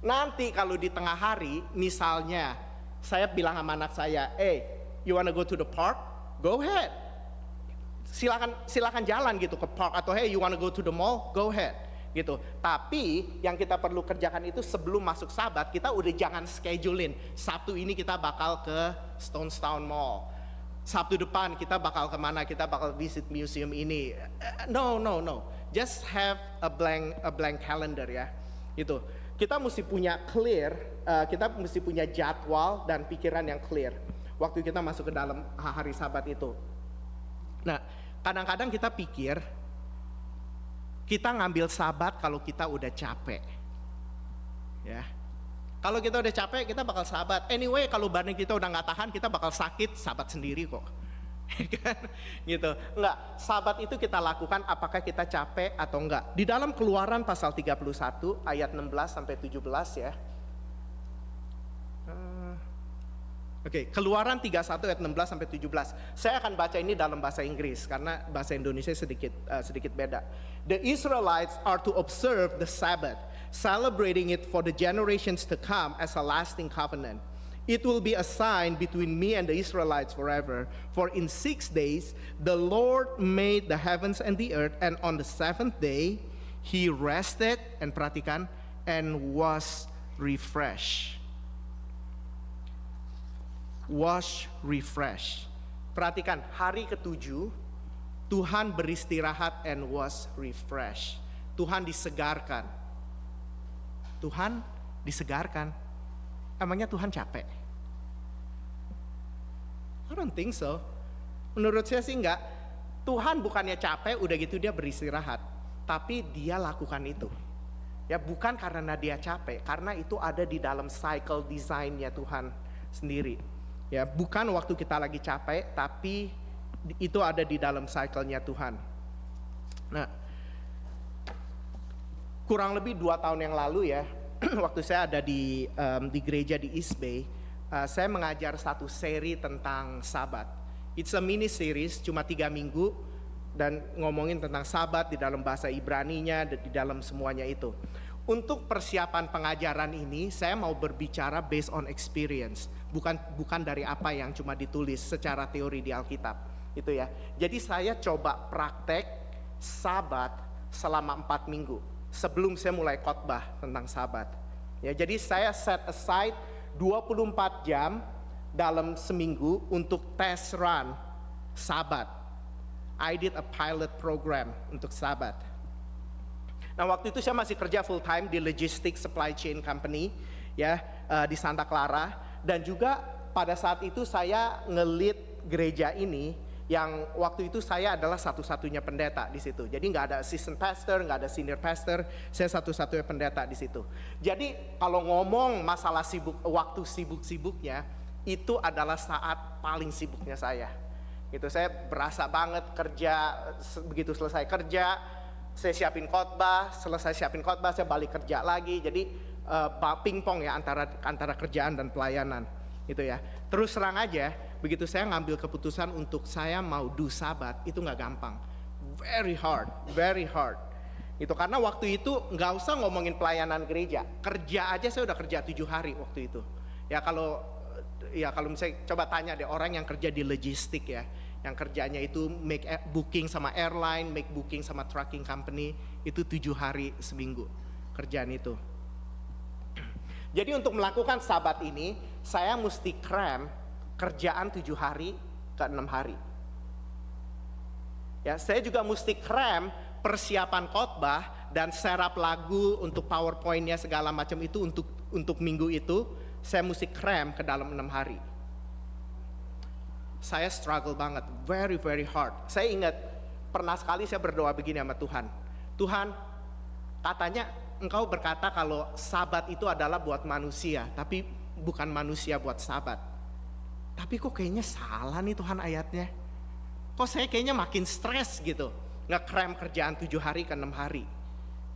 Nanti kalau di tengah hari, misalnya saya bilang sama anak saya, you wanna go to the park? Go ahead. silakan jalan gitu ke park, atau hey you wanna go to the mall, go ahead gitu. Tapi yang kita perlu kerjakan itu sebelum masuk Sabat, kita udah jangan schedulein Sabtu ini kita bakal ke Stonestown Mall, Sabtu depan kita bakal kemana, kita bakal visit museum ini. No, just have a blank calendar ya gitu. Kita mesti punya clear, kita mesti punya jadwal dan pikiran yang clear waktu kita masuk ke dalam hari Sabat itu. Nah, kadang-kadang kita pikir kita ngambil Sabat kalau kita udah capek, ya. Kalau kita udah capek, kita bakal Sabat. Anyway, kalau badan kita udah nggak tahan, kita bakal sakit, Sabat sendiri kok. Gitu. Enggak, Sabat itu kita lakukan apakah kita capek atau enggak. Di dalam Keluaran pasal 31 ayat 16 sampai 17 ya. Keluaran 31 ayat 16 sampai 17. Saya akan baca ini dalam bahasa Inggris karena bahasa Indonesia sedikit beda. The Israelites are to observe the Sabbath, celebrating it for the generations to come as a lasting covenant. It will be a sign between me and the Israelites forever. For in 6 days the Lord made the heavens and the earth, and on the 7th day he rested, and perhatikan, and was refreshed. Perhatikan, hari ke-7 Tuhan beristirahat and was refreshed. Tuhan disegarkan. Emangnya Tuhan capek? I don't think so. Menurut saya sih enggak. Tuhan bukannya capek, udah gitu dia beristirahat. Tapi dia lakukan itu. Ya bukan karena dia capek, karena itu ada di dalam cycle desainnya Tuhan sendiri. Ya bukan waktu kita lagi capek, tapi itu ada di dalam cycle-nya Tuhan. Nah, kurang lebih 2 tahun yang lalu ya, waktu saya ada di gereja di East Bay, saya mengajar satu seri tentang Sabat. It's a mini series, cuma 3 minggu, dan ngomongin tentang Sabat di dalam bahasa Ibraninya, di dalam semuanya itu. Untuk persiapan pengajaran ini, saya mau berbicara based on experience, bukan dari apa yang cuma ditulis secara teori di Alkitab, itu ya. Jadi saya coba praktek Sabat selama 4 minggu sebelum saya mulai khotbah tentang Sabat. Ya, jadi saya set aside 24 jam dalam seminggu untuk test run Sabat. I did a pilot program untuk Sabat. Nah, waktu itu saya masih kerja full time di logistics supply chain company ya, di Santa Clara, dan juga pada saat itu saya nge-lead gereja ini yang waktu itu saya adalah satu-satunya pendeta di situ. Jadi nggak ada assistant pastor, nggak ada senior pastor, saya satu-satunya pendeta di situ. Jadi kalau ngomong masalah waktu sibuk-sibuknya, itu adalah saat paling sibuknya saya. Gitu, saya berasa banget kerja, begitu selesai kerja, saya siapin khotbah, selesai siapin khotbah saya balik kerja lagi. Jadi pingpong ya antara kerjaan dan pelayanan gitu ya. Terus terang aja, begitu saya ngambil keputusan untuk saya mau do Sabat, itu nggak gampang, very hard gitu. Karena waktu itu nggak usah ngomongin pelayanan gereja, kerja aja saya udah kerja 7 hari waktu itu ya. Kalau misalnya coba tanya deh orang yang kerja di logistik ya, yang kerjanya itu make booking sama airline, make booking sama trucking company, itu 7 hari seminggu kerjaan itu. Jadi untuk melakukan Sabat ini, saya mesti cram kerjaan 7 hari ke 6 hari. Ya, saya juga mesti cram persiapan khotbah dan serap lagu untuk PowerPoint-nya segala macam itu untuk minggu itu, saya mesti cram ke dalam 6 hari. Saya struggle banget, very hard. Saya ingat pernah sekali saya berdoa begini sama Tuhan. Tuhan, katanya Engkau berkata kalau Sabat itu adalah buat manusia, tapi bukan manusia buat Sabat. Tapi kok kayaknya salah nih Tuhan ayatnya. Kok saya kayaknya makin stres gitu, nge-cram kerjaan 7 hari ke 6 hari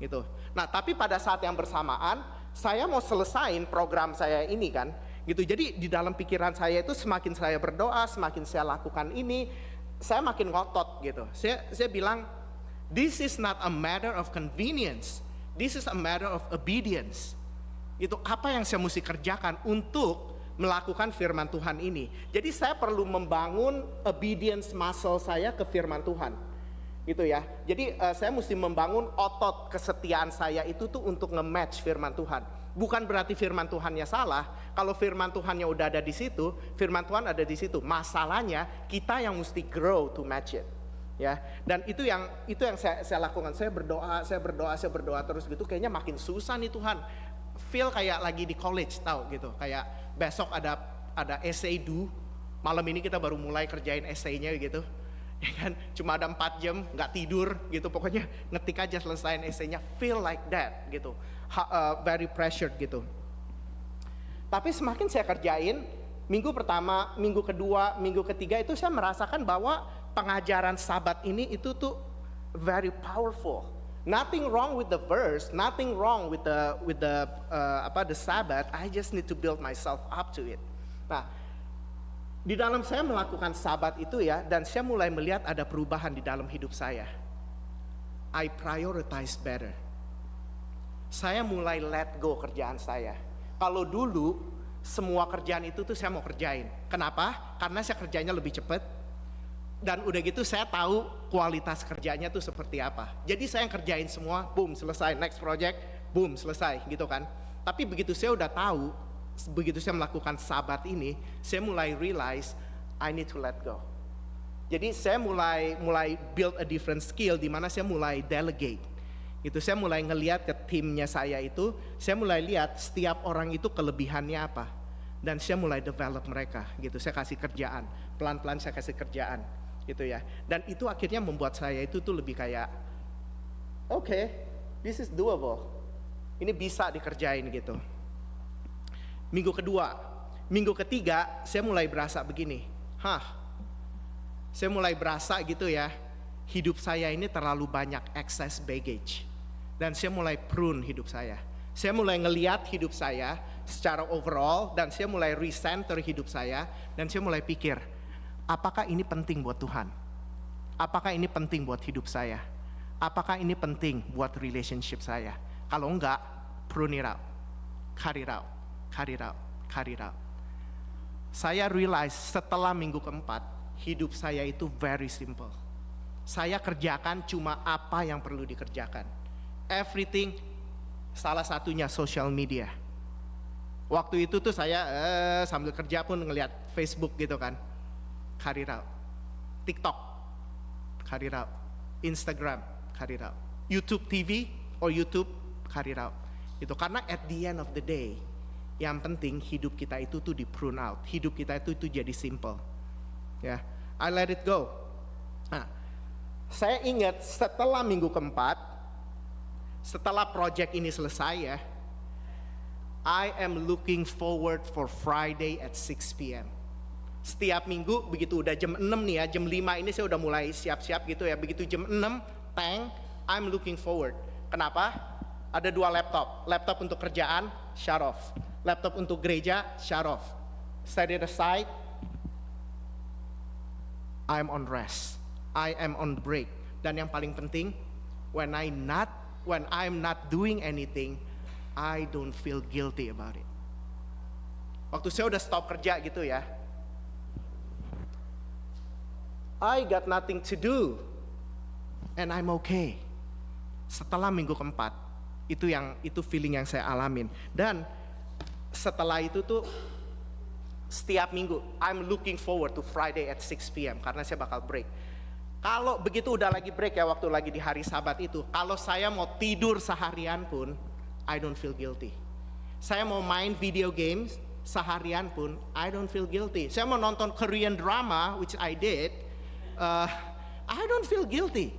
gitu. Nah tapi pada saat yang bersamaan, saya mau selesain program saya ini kan gitu. Jadi di dalam pikiran saya itu semakin saya berdoa, semakin saya lakukan ini, saya makin ngotot gitu. Saya bilang, this is not a matter of convenience, this is a matter of obedience. Itu apa yang saya mesti kerjakan untuk melakukan firman Tuhan ini. Jadi saya perlu membangun obedience muscle saya ke firman Tuhan. Gitu ya. Jadi saya mesti membangun otot kesetiaan saya itu tuh untuk nge-match firman Tuhan. Bukan berarti firman Tuhannya salah. Kalau firman Tuhannya udah ada di situ, firman Tuhan ada di situ. Masalahnya kita yang mesti grow to match it. Ya, dan itu yang saya lakukan. Saya berdoa terus gitu. Kayaknya makin susah nih Tuhan. Feel kayak lagi di college, tahu gitu. Kayak besok ada essay due. Malam ini kita baru mulai kerjain essay-nya gitu. Ya kan, cuma ada 4 jam, nggak tidur gitu. Pokoknya ngetik aja selesaiin essay-nya. Feel like that gitu. Very pressured gitu. Tapi semakin saya kerjain, minggu pertama, minggu kedua, minggu ketiga itu saya merasakan bahwa pengajaran Sabat ini itu tuh very powerful. Nothing wrong with the verse, nothing wrong with the Sabat. I just need to build myself up to it. Nah, di dalam saya melakukan Sabat itu ya, dan saya mulai melihat ada perubahan di dalam hidup saya. I prioritize better. Saya mulai let go kerjaan saya. Kalau dulu semua kerjaan itu tuh saya mau kerjain. Kenapa? Karena saya kerjanya lebih cepat. Dan udah gitu saya tahu kualitas kerjanya tuh seperti apa. Jadi saya yang kerjain semua, boom selesai, next project, boom selesai gitu kan. Tapi begitu saya udah tahu, begitu saya melakukan Sabat ini, saya mulai realize I need to let go. Jadi saya mulai build a different skill di mana saya mulai delegate. Gitu, saya mulai ngelihat ke timnya saya itu, saya mulai lihat setiap orang itu kelebihannya apa. Dan saya mulai develop mereka gitu. Saya kasih kerjaan, pelan-pelan saya kasih kerjaan. Gitu ya, dan itu akhirnya membuat saya itu tuh lebih kayak okay, this is doable, ini bisa dikerjain gitu. Minggu kedua, minggu ketiga saya mulai berasa begini, saya mulai berasa gitu ya, hidup saya ini terlalu banyak excess baggage, dan saya mulai prune hidup saya. Saya mulai ngelihat hidup saya secara overall, dan saya mulai recenter hidup saya, dan saya mulai pikir, apakah ini penting buat Tuhan? Apakah ini penting buat hidup saya? Apakah ini penting buat relationship saya? Kalau enggak, prune it out, cut it out, cut it out, cut it out. Saya realize setelah minggu keempat, hidup saya itu very simple. Saya kerjakan cuma apa yang perlu dikerjakan. Everything, salah satunya social media. Waktu itu tuh saya sambil kerja pun ngeliat Facebook gitu kan. Cut it out. TikTok, cut it out. Instagram, cut it out. YouTube TV or YouTube, cut it out. Itu karena at the end of the day, yang penting hidup kita itu tuh di prune out. Hidup kita itu jadi simple. Ya, I let it go. Nah, saya ingat setelah minggu keempat, setelah project ini selesai ya, I am looking forward for Friday at 6 p.m. Setiap minggu begitu udah jam 6 nih ya, jam 5 ini saya udah mulai siap-siap gitu ya. Begitu jam 6, I'm looking forward. Kenapa? Ada 2 laptop. Laptop untuk kerjaan, shut off. Laptop untuk gereja, shut off. Set it aside. I'm on rest. I am on break. Dan yang paling penting, when I'm not doing anything, I don't feel guilty about it. Waktu saya udah stop kerja gitu ya, I got nothing to do, and I'm okay. Setelah minggu keempat, itu feeling yang saya alamin. Dan setelah itu tuh, setiap minggu, I'm looking forward to Friday at 6 p.m. karena saya bakal break. Kalau begitu udah lagi break ya, waktu lagi di hari Sabat itu, kalau saya mau tidur seharian pun, I don't feel guilty. Saya mau main video games seharian pun, I don't feel guilty. Saya mau nonton Korean drama, which I did, I don't feel guilty.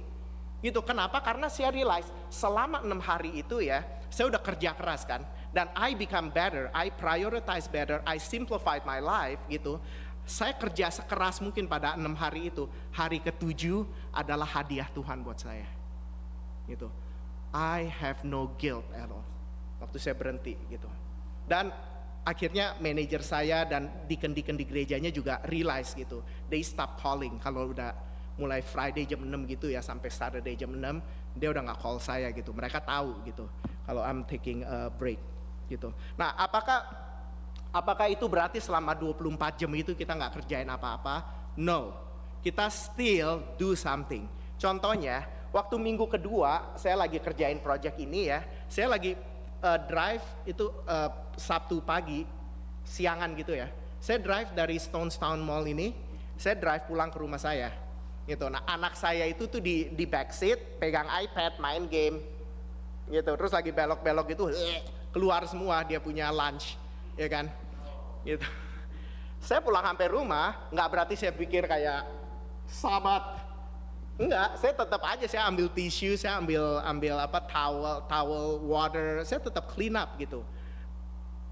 Gitu, kenapa? Karena saya realize selama 6 hari itu ya, saya udah kerja keras kan, dan I become better, I prioritize better, I simplified my life gitu. Saya kerja sekeras mungkin pada 6 hari itu. Hari ke-7 adalah hadiah Tuhan buat saya. Gitu. I have no guilt at all. Waktu saya berhenti gitu. Dan akhirnya manajer saya dan deacon-deacon di gerejanya juga realize gitu. They stop calling kalau udah mulai Friday jam 6 gitu ya sampai Saturday jam 6, dia udah gak call saya gitu. Mereka tahu gitu kalau I'm taking a break gitu. Nah, apakah Apakah itu berarti selama 24 jam itu kita nggak kerjain apa-apa? No, kita still do something. Contohnya, waktu minggu kedua saya lagi kerjain project ini ya, saya lagi drive itu Sabtu pagi, siangan gitu ya. Saya drive dari Stonestown Mall ini, saya drive pulang ke rumah saya. Gitu. Nah, anak saya itu tuh di backseat, pegang iPad, main game. Gitu. Terus lagi belok-belok gitu, keluar semua dia punya lunch, ya kan? Gitu. Saya pulang sampai rumah, nggak berarti saya pikir kayak sahabat. Enggak, saya tetap aja, saya ambil tisu, saya ambil apa towel, water, saya tetap clean up gitu.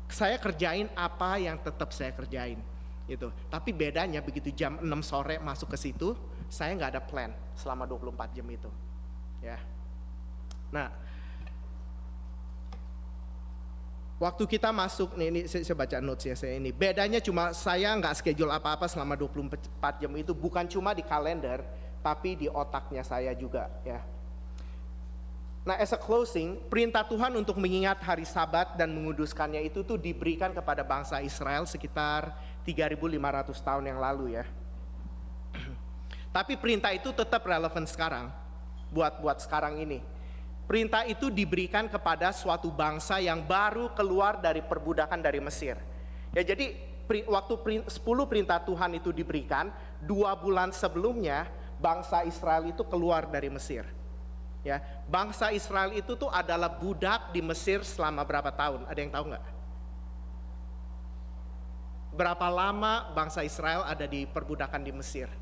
Saya kerjain apa yang tetap saya kerjain gitu. Tapi bedanya begitu jam 6 sore masuk ke situ, saya nggak ada plan selama 24 jam itu. Ya. Nah, waktu kita masuk, nih ini saya baca notes ya saya ini. Bedanya cuma saya nggak schedule apa-apa selama 24 jam itu, bukan cuma di kalender, tapi di otaknya saya juga ya. Nah, as a closing, perintah Tuhan untuk mengingat hari Sabat dan menguduskannya itu tuh diberikan kepada bangsa Israel sekitar 3.500 tahun yang lalu ya. Tapi perintah itu tetap relevan sekarang, buat sekarang ini. Perintah itu diberikan kepada suatu bangsa yang baru keluar dari perbudakan dari Mesir. Ya, jadi waktu 10 perintah Tuhan itu diberikan, 2 bulan sebelumnya bangsa Israel itu keluar dari Mesir. Ya, bangsa Israel itu tuh adalah budak di Mesir selama berapa tahun? Ada yang tahu nggak? Berapa lama bangsa Israel ada di perbudakan di Mesir?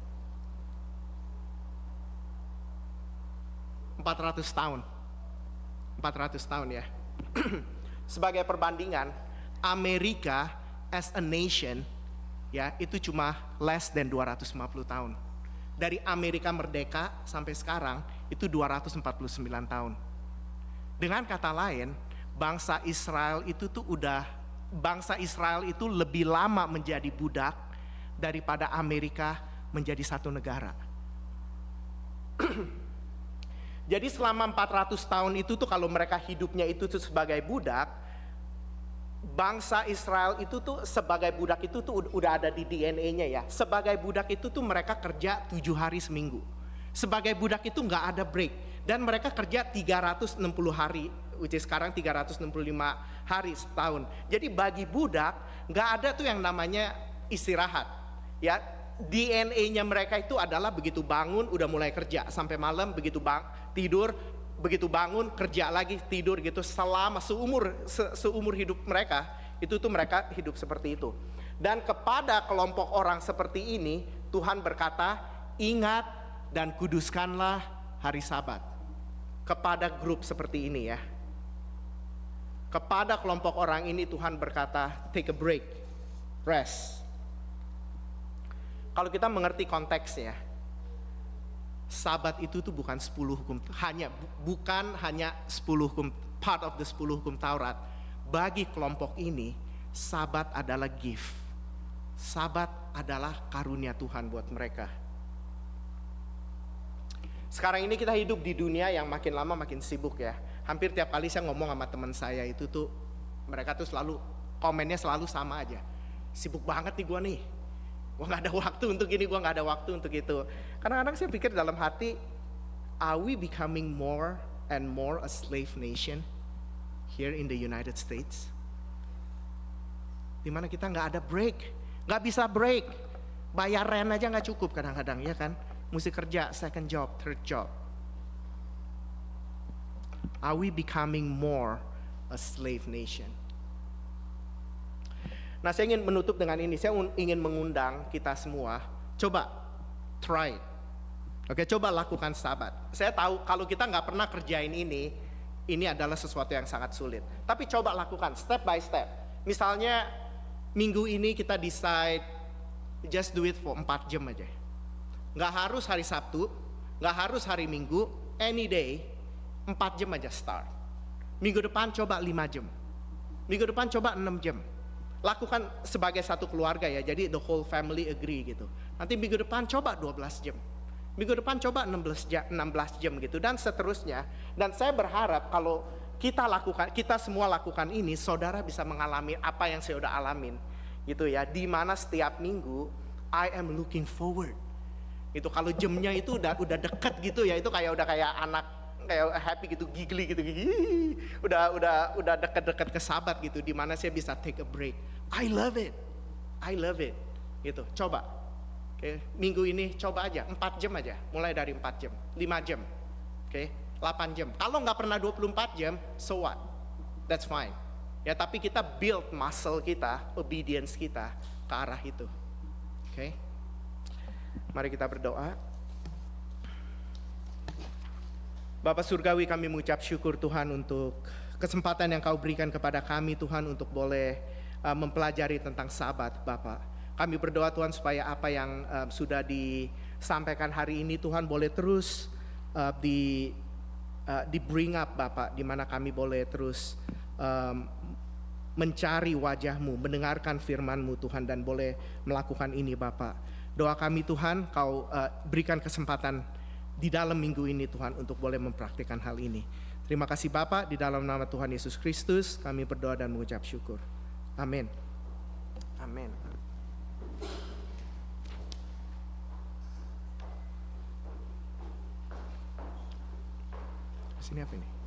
400 tahun. 400 tahun ya. Sebagai perbandingan, Amerika as a nation ya itu cuma less than 250 tahun. Dari Amerika merdeka sampai sekarang itu 249 tahun. Dengan kata lain, bangsa Israel itu lebih lama menjadi budak daripada Amerika menjadi satu negara. Jadi selama 400 tahun itu tuh kalau mereka hidupnya itu tuh sebagai budak, bangsa Israel itu tuh sebagai budak itu tuh udah ada di DNA-nya ya. Sebagai budak itu tuh mereka kerja 7 hari seminggu. Sebagai budak itu nggak ada break. Dan mereka kerja 360 hari, which is sekarang 365 hari setahun. Jadi bagi budak nggak ada tuh yang namanya istirahat. Ya, DNA-nya mereka itu adalah begitu bangun udah mulai kerja sampai malam, begitu tidur, begitu bangun kerja lagi, tidur gitu selama seumur hidup mereka. Itu tuh mereka hidup seperti itu. Dan kepada kelompok orang seperti ini Tuhan berkata, ingat dan kuduskanlah hari Sabat. Kepada grup seperti ini ya, kepada kelompok orang ini Tuhan berkata, take a break, rest. Kalau kita mengerti konteksnya, Sabat itu tuh bukan 10 hukum, bukan hanya 10 hukum, part of the 10 hukum Taurat. Bagi kelompok ini, Sabat adalah gift. Sabat adalah karunia Tuhan buat mereka. Sekarang ini kita hidup di dunia yang makin lama makin sibuk ya. Hampir tiap kali saya ngomong sama teman saya itu tuh, mereka tuh selalu komennya selalu sama aja. Sibuk banget nih gua nih. Gua gak ada waktu untuk ini, gua gak ada waktu untuk itu. Kadang-kadang saya pikir dalam hati, are we becoming more and more a slave nation here in the United States? Dimana kita gak ada break, gak bisa break. Bayar rent aja gak cukup kadang-kadang ya kan. Mesti kerja, second job, third job. Are we becoming more a slave nation? Nah, saya ingin menutup dengan ini. Saya ingin mengundang kita semua, coba try it. Oke, coba lakukan Sabat. Saya tahu kalau kita nggak pernah kerjain ini adalah sesuatu yang sangat sulit. Tapi coba lakukan step by step. Misalnya minggu ini kita decide just do it for 4 jam aja. Nggak harus hari Sabtu, nggak harus hari Minggu, any day, 4 jam aja start. Minggu depan coba 5 jam. Minggu depan coba 6 jam. Lakukan sebagai satu keluarga ya, jadi the whole family agree gitu. Nanti minggu depan coba 12 jam. Minggu depan coba 16 jam gitu, dan seterusnya. Dan saya berharap kalau kita semua lakukan ini, saudara bisa mengalami apa yang saya udah alamin. gitu ya, di mana setiap minggu I am looking forward. Itu kalau jamnya itu udah deket gitu ya, itu udah kayak anak kayak happy gitu, giggly gitu, udah deket-deket ke Sabat gitu, di mana saya bisa take a break. I love it gitu. Coba, minggu ini coba aja 4 jam aja, mulai dari 4 jam, 5 jam, 8 jam. Kalau nggak pernah 24 jam, so what? That's fine. Ya, tapi kita build muscle kita, obedience kita ke arah itu. Mari kita berdoa. Bapa Surgawi, kami mengucap syukur Tuhan untuk kesempatan yang Kau berikan kepada kami Tuhan untuk boleh mempelajari tentang Sabat, Bapak. Kami berdoa Tuhan supaya apa yang sudah disampaikan hari ini Tuhan boleh terus di bring up Bapak, di mana kami boleh terus mencari wajah-Mu, mendengarkan firman-Mu Tuhan, dan boleh melakukan ini Bapak. Doa kami Tuhan, Kau berikan kesempatan di dalam minggu ini Tuhan untuk boleh mempraktikkan hal ini. Terima kasih Bapak, di dalam nama Tuhan Yesus Kristus kami berdoa dan mengucap syukur. Amin. Amin. Sini apa ini?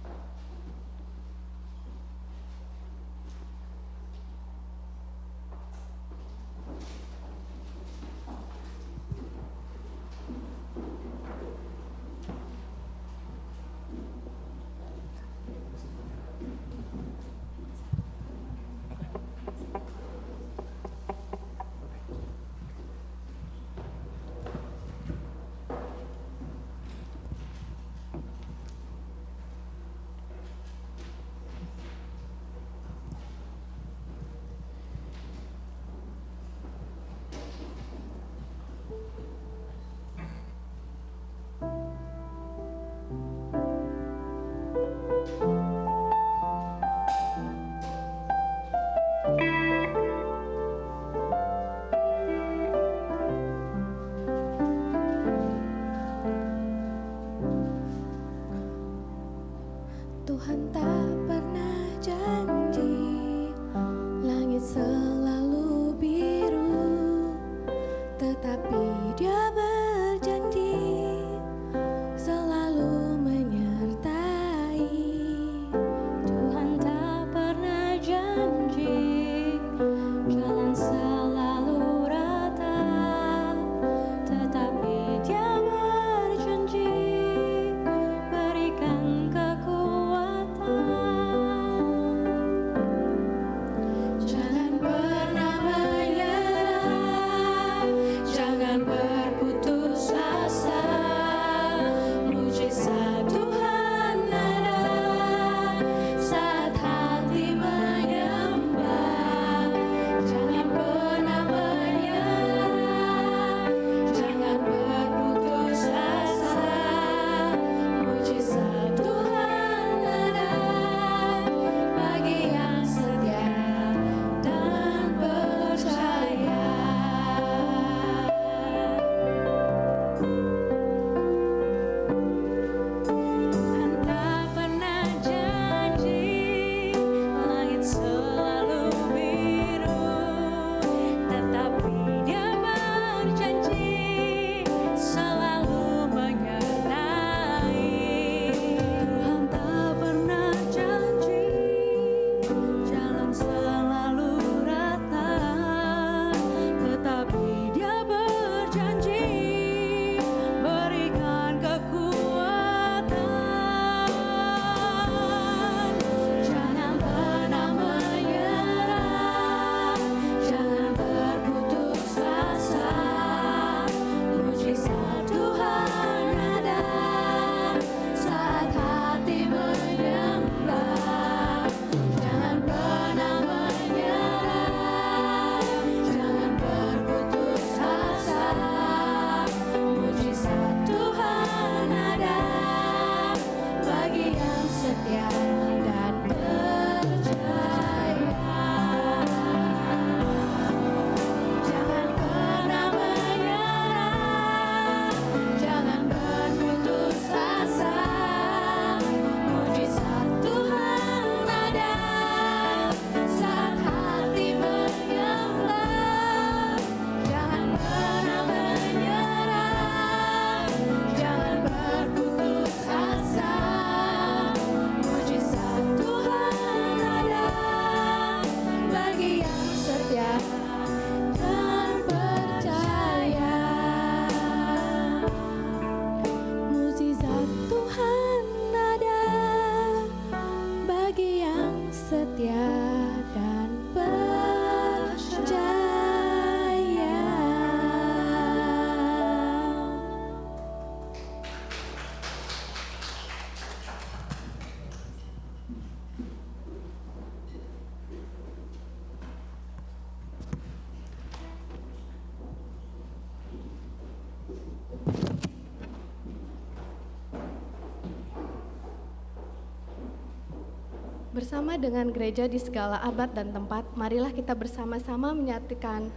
Bersama dengan gereja di segala abad dan tempat, marilah kita bersama-sama menyatakan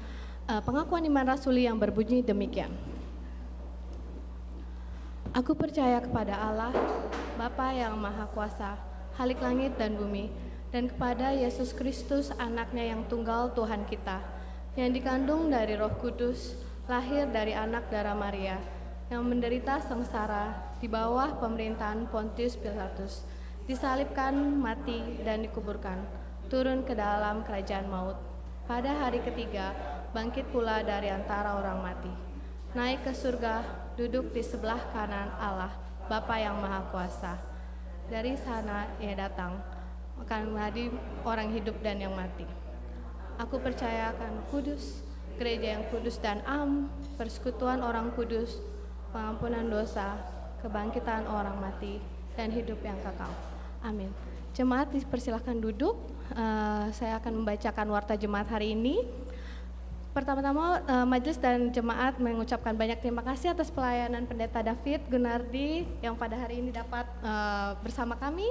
pengakuan iman rasuli yang berbunyi demikian. Aku percaya kepada Allah, Bapa yang Maha Kuasa, Khalik langit dan bumi, dan kepada Yesus Kristus, anaknya yang tunggal Tuhan kita, yang dikandung dari Roh Kudus, lahir dari anak darah Maria, yang menderita sengsara di bawah pemerintahan Pontius Pilatus, disalibkan, mati, dan dikuburkan, turun ke dalam kerajaan maut. Pada hari ketiga, bangkit pula dari antara orang mati, naik ke surga, duduk di sebelah kanan Allah, Bapa yang Maha Kuasa. Dari sana ia datang, akan menghadiri orang hidup dan yang mati. Aku percaya akan kudus, gereja yang kudus dan persekutuan orang kudus, pengampunan dosa, kebangkitan orang mati, dan hidup yang kekal. Amin. Jemaat dipersilahkan duduk. Saya akan membacakan warta jemaat hari ini. Pertama-tama majelis dan jemaat mengucapkan banyak terima kasih atas pelayanan Pendeta David Gunardi yang pada hari ini dapat bersama kami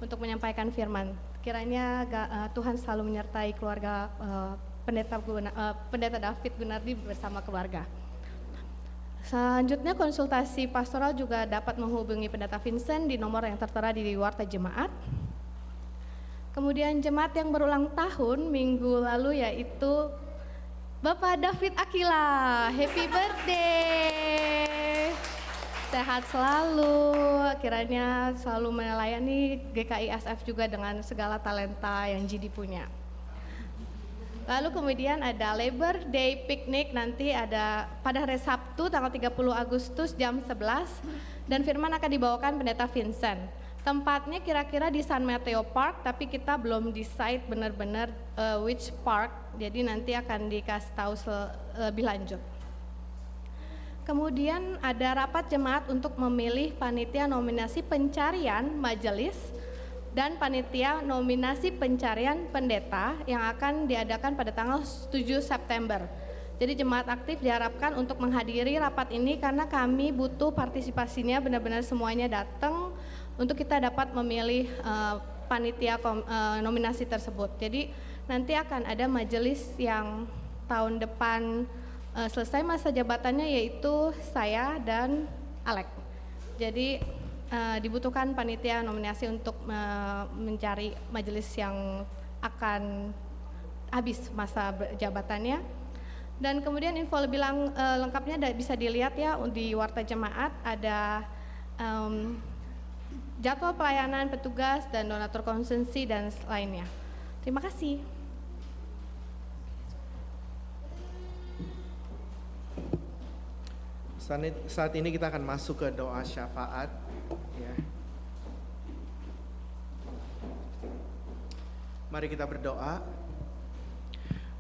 untuk menyampaikan firman. Kiranya Tuhan selalu menyertai keluarga Pendeta David Gunardi bersama keluarga. Selanjutnya konsultasi pastoral juga dapat menghubungi Pendeta Vincent di nomor yang tertera di warta jemaat. Kemudian jemaat yang berulang tahun minggu lalu yaitu Bapak David Akila, happy birthday. Sehat selalu, kiranya selalu melayani GKI SF juga dengan segala talenta yang Jidi punya. Lalu kemudian ada Labor Day Picnic nanti ada pada hari Sabtu tanggal 30 Agustus jam 11 dan firman akan dibawakan Pendeta Vincent. Tempatnya kira-kira di San Mateo Park tapi kita belum decide benar-benar which park, jadi nanti akan dikasih tahu lebih lanjut. Kemudian ada rapat jemaat untuk memilih panitia nominasi pencarian majelis dan panitia nominasi pencarian pendeta yang akan diadakan pada tanggal 7 September. Jadi jemaat aktif diharapkan untuk menghadiri rapat ini karena kami butuh partisipasinya, benar-benar semuanya datang untuk kita dapat memilih panitia nominasi tersebut. Jadi nanti akan ada majelis yang tahun depan selesai masa jabatannya yaitu saya dan Alek. Jadi dibutuhkan panitia nominasi untuk mencari majelis yang akan habis masa jabatannya. Dan kemudian info lebih lengkapnya bisa dilihat ya di warta jemaat, ada jadwal pelayanan petugas dan donatur konsumsi dan lainnya. Terima kasih. Saat ini kita akan masuk ke doa syafaat. Ya. Mari kita berdoa.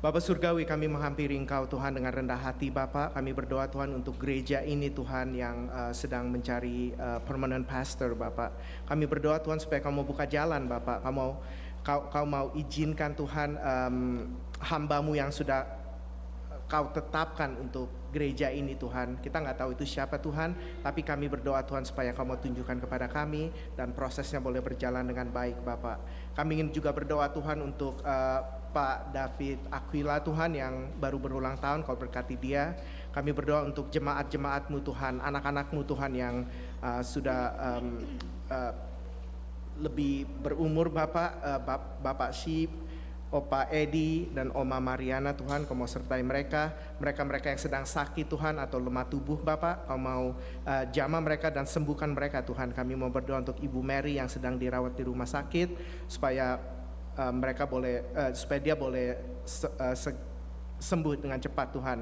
Bapa Surgawi, kami menghampiri Engkau Tuhan dengan rendah hati Bapa. Kami berdoa Tuhan untuk gereja ini Tuhan yang sedang mencari permanent pastor Bapa. Kami berdoa Tuhan supaya Kau mau buka jalan Bapa. Kau mau izinkan Tuhan hamba-Mu yang sudah Kau tetapkan untuk gereja ini Tuhan. Kita nggak tahu itu siapa Tuhan, tapi kami berdoa Tuhan supaya Kau mau tunjukkan kepada kami dan prosesnya boleh berjalan dengan baik Bapak. Kami ingin juga berdoa Tuhan untuk Pak David Aquila Tuhan yang baru berulang tahun, Kau berkati dia. Kami berdoa untuk jemaat-jemaat-Mu Tuhan, anak-anak-Mu Tuhan yang sudah lebih berumur Bapak, Bapak Syib, Opa Edi dan Oma Mariana Tuhan, Kau mau sertai mereka yang sedang sakit Tuhan atau lemah tubuh Bapak, Kau mau jamah mereka dan sembuhkan mereka Tuhan. Kami mau berdoa untuk Ibu Mary yang sedang dirawat di rumah sakit supaya supaya dia boleh sembuh dengan cepat Tuhan.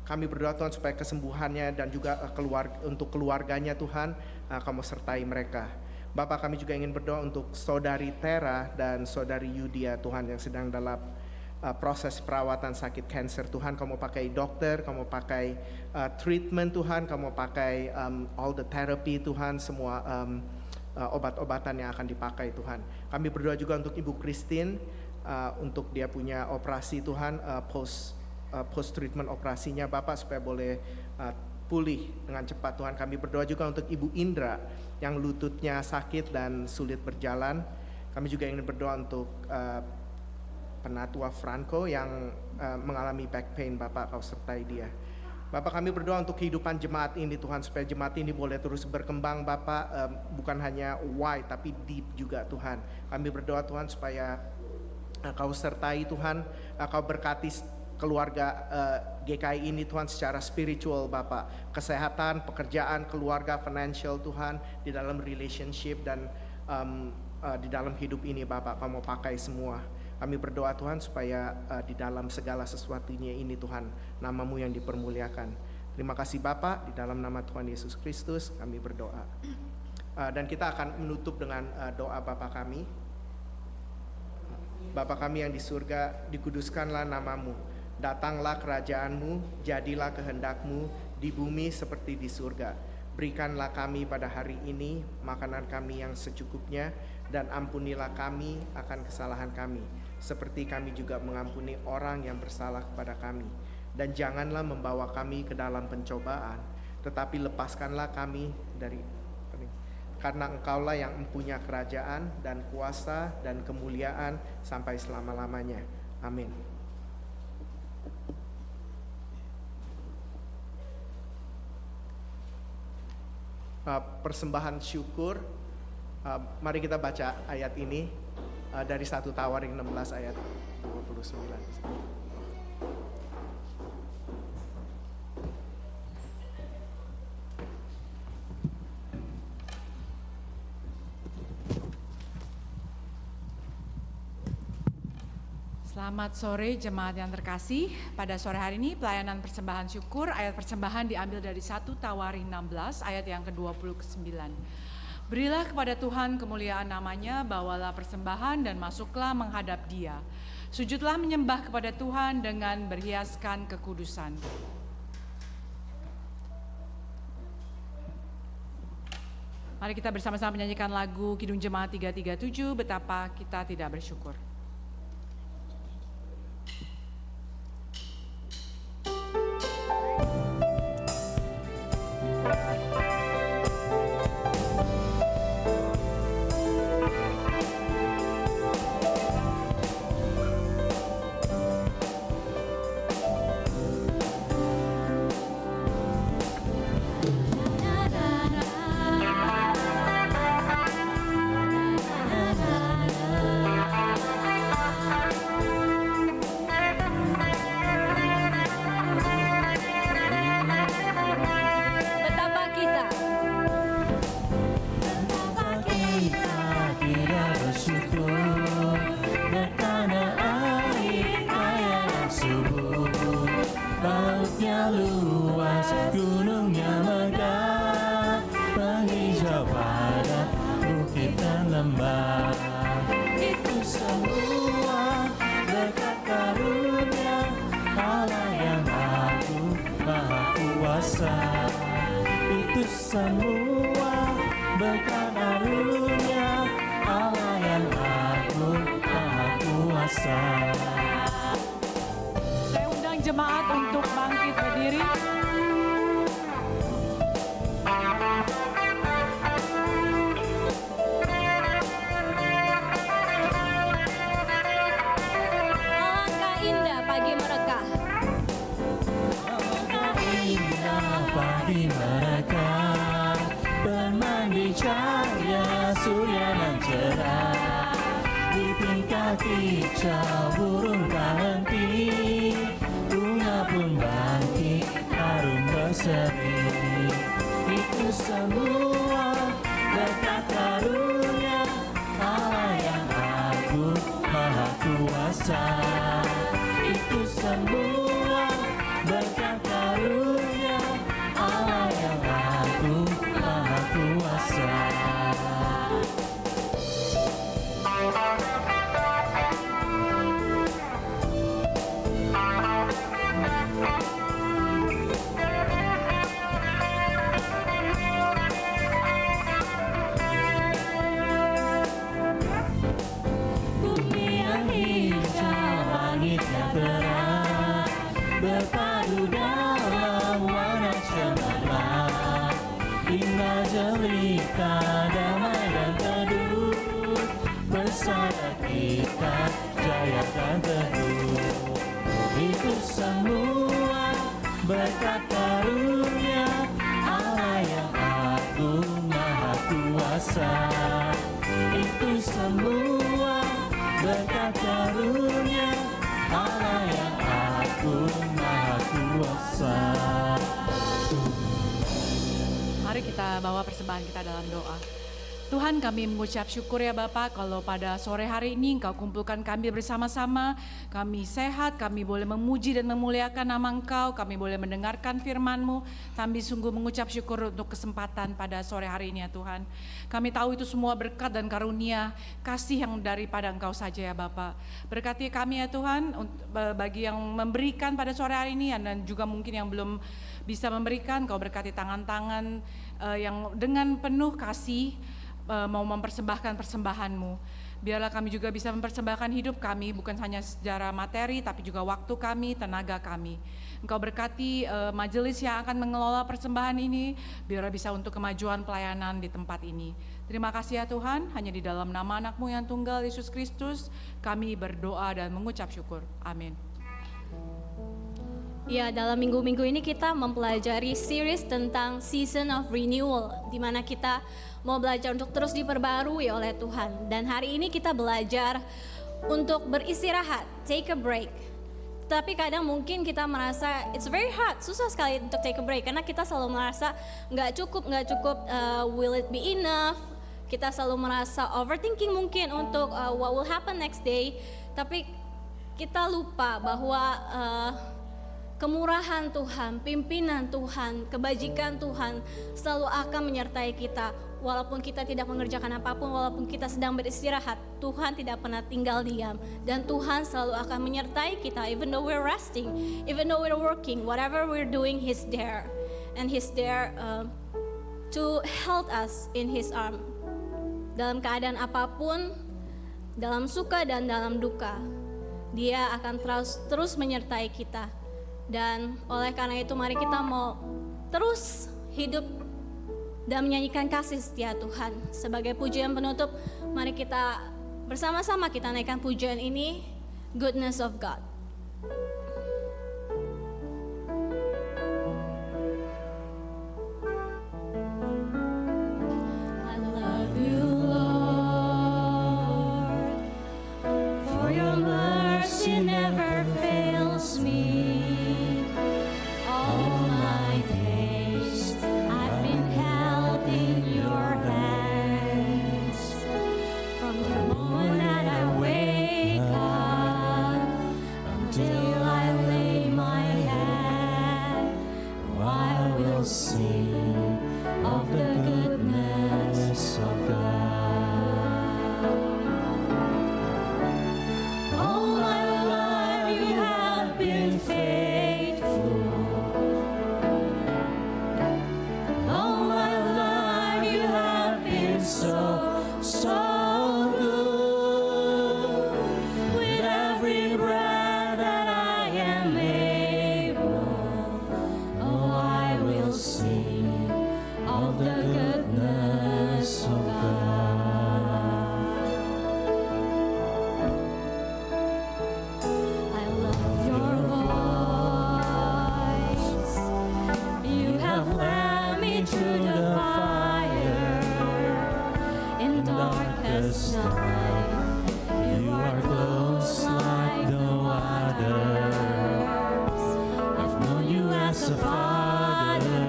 Kami berdoa Tuhan supaya kesembuhannya dan juga untuk keluarganya Tuhan, Kau mau sertai mereka. Bapak, kami juga ingin berdoa untuk saudari Tera dan saudari Yudia Tuhan yang sedang dalam proses perawatan sakit kanker Tuhan. Kau mau pakai dokter, Kau mau pakai treatment Tuhan, Kau mau pakai all the therapy Tuhan, semua obat-obatan yang akan dipakai Tuhan. Kami berdoa juga untuk Ibu Christine, untuk dia punya operasi Tuhan, post treatment operasinya Bapak supaya boleh pulih dengan cepat Tuhan. Kami berdoa juga untuk Ibu Indra yang lututnya sakit dan sulit berjalan. Kami juga ingin berdoa untuk Penatua Franco yang mengalami back pain. Bapak, Kau sertai dia. Bapak, kami berdoa untuk kehidupan jemaat ini Tuhan, supaya jemaat ini boleh terus berkembang Bapak, bukan hanya wide tapi deep juga Tuhan. Kami berdoa Tuhan supaya Kau sertai Tuhan, Kau berkati keluarga GKI ini Tuhan secara spiritual Bapak, kesehatan, pekerjaan, keluarga, financial Tuhan, di dalam relationship dan di dalam hidup ini Bapak, Kau mau pakai semua. Kami berdoa Tuhan supaya di dalam segala sesuatunya ini Tuhan, nama-Mu yang dipermuliakan. Terima kasih Bapak, di dalam nama Tuhan Yesus Kristus kami berdoa. Dan kita akan menutup dengan doa Bapa kami. Bapa kami yang di surga, dikuduskanlah nama-Mu. Datanglah kerajaan-Mu, jadilah kehendak-Mu di bumi seperti di surga. Berikanlah kami pada hari ini makanan kami yang secukupnya, dan ampunilah kami akan kesalahan kami, seperti kami juga mengampuni orang yang bersalah kepada kami. Dan janganlah membawa kami ke dalam pencobaan, tetapi lepaskanlah kami dari, karena Engkaulah yang mempunyai kerajaan dan kuasa dan kemuliaan sampai selama-lamanya. Amin. Persembahan syukur, mari kita baca ayat ini dari 1 Tawarin 16 ayat 29. Selamat sore jemaat yang terkasih. Pada sore hari ini pelayanan persembahan syukur, ayat persembahan diambil dari 1 Tawarin 16 ayat yang ke-29. Berilah kepada Tuhan kemuliaan namanya, bawalah persembahan dan masuklah menghadap Dia. Sujudlah menyembah kepada Tuhan dengan berhiaskan kekudusan. Mari kita bersama-sama menyanyikan lagu Kidung Jemaat 337, Betapa Kita Tidak Bersyukur. Saya undang jemaat untuk bangkit berdiri. Alangkah indah pagi mereka. Alangkah indah pagi mereka, bermandi cahaya surya nan cerah. Di tingkat kicau burung tak henti, bunga pun bangkit harum berseri. Itu semua berkat karunia Allah yang agung maha kuasa. Itu semua berkat karunia Allah yang agung maha kuasa. Berpadu dalam warna cemerlang, indah jelita, damai dan teduh, saya kita jaya dan teguh. Itu semua berkat karunia Allah yang agung maha kuasa. Itu semua berkat karunia Allah yang agung maha kuasa. Mari kita bawa persembahan kita dalam doa. Tuhan, kami mengucap syukur ya Bapak, kalau pada sore hari ini Engkau kumpulkan kami bersama-sama, kami sehat, kami boleh memuji dan memuliakan nama Engkau, kami boleh mendengarkan firman-Mu. Kami sungguh mengucap syukur untuk kesempatan pada sore hari ini ya Tuhan. Kami tahu itu semua berkat dan karunia, kasih yang daripada Engkau saja ya Bapak. Berkati kami ya Tuhan, bagi yang memberikan pada sore hari ini dan juga mungkin yang belum bisa memberikan, Kau berkati tangan-tangan yang dengan penuh kasih mau mempersembahkan persembahan-Mu. Biarlah kami juga bisa mempersembahkan hidup kami, bukan hanya secara materi, tapi juga waktu kami, tenaga kami. Engkau berkati majelis yang akan mengelola persembahan ini, biarlah bisa untuk kemajuan pelayanan di tempat ini. Terima kasih ya Tuhan, hanya di dalam nama anak-Mu yang tunggal, Yesus Kristus, kami berdoa dan mengucap syukur. Amin. Ya, dalam minggu-minggu ini kita mempelajari series tentang Season of Renewal, di mana kita mau belajar untuk terus diperbarui oleh Tuhan. Dan hari ini kita belajar untuk beristirahat, take a break. Tapi kadang mungkin kita merasa it's very hard, susah sekali untuk take a break, karena kita selalu merasa nggak cukup, will it be enough? Kita selalu merasa overthinking mungkin untuk what will happen next day. Tapi kita lupa bahwa kemurahan Tuhan, pimpinan Tuhan, kebajikan Tuhan selalu akan menyertai kita. Walaupun kita tidak mengerjakan apapun, walaupun kita sedang beristirahat, Tuhan tidak pernah tinggal diam. Dan Tuhan selalu akan menyertai kita, even though we're resting, even though we're working, whatever we're doing, He's there. And He's there to help us in His arm. Dalam keadaan apapun, dalam suka dan dalam duka, Dia akan terus menyertai kita. Dan oleh karena itu mari kita mau terus hidup dan menyanyikan kasih setia Tuhan. Sebagai pujian penutup, mari kita bersama-sama kita naikkan pujian ini, Goodness of God. I love you, Lord, for your mercy never fails me. Sing of the goodness of God. All my life you have been faithful. All my life you have been so good. With every breath that I am able, oh, I will sing of the goodness of God. I love your voice. You have led me through the fire in darkest night. You are close like no other. I've known you as a father.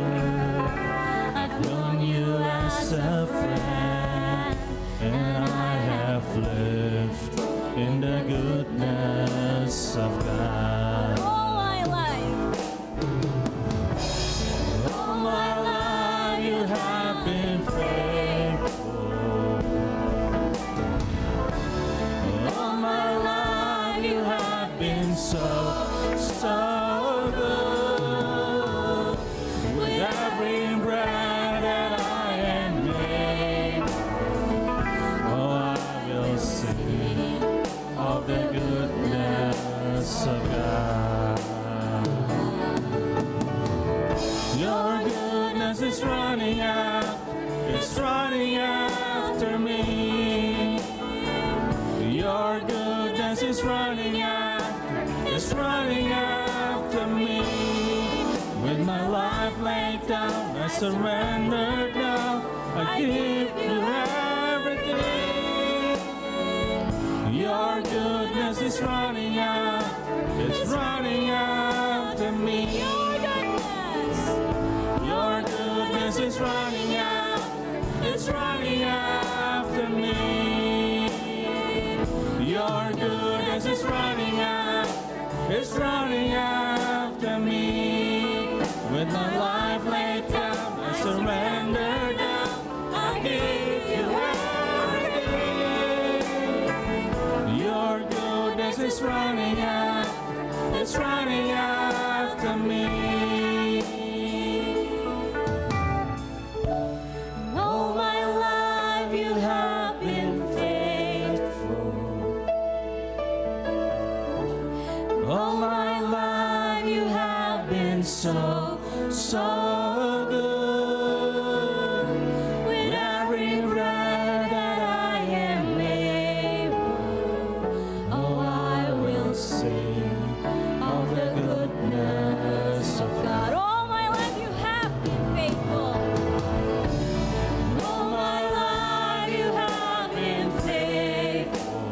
I've known you as a friend, and I have lived in the goodness of God. All my life, All my life you have been faithful. All my life you have been so good. With every breath that I am able, oh, I will sing of the goodness of God. Your goodness is running out, it's running after me. is running after me. With my life laid down, I surrender now. I give you everything. Your goodness is running out. It's running after me. Your goodness is running out. It's running after me. Your goodness is running out. It's running after me. With my life laid down, I surrender now. I give you everything. Your goodness is running out. It's running after me. All my life you have been faithful. All my life you have been so good. With every breath that I am able, oh, I will sing of the goodness of God. All my life you have been faithful. All my life you have been faithful.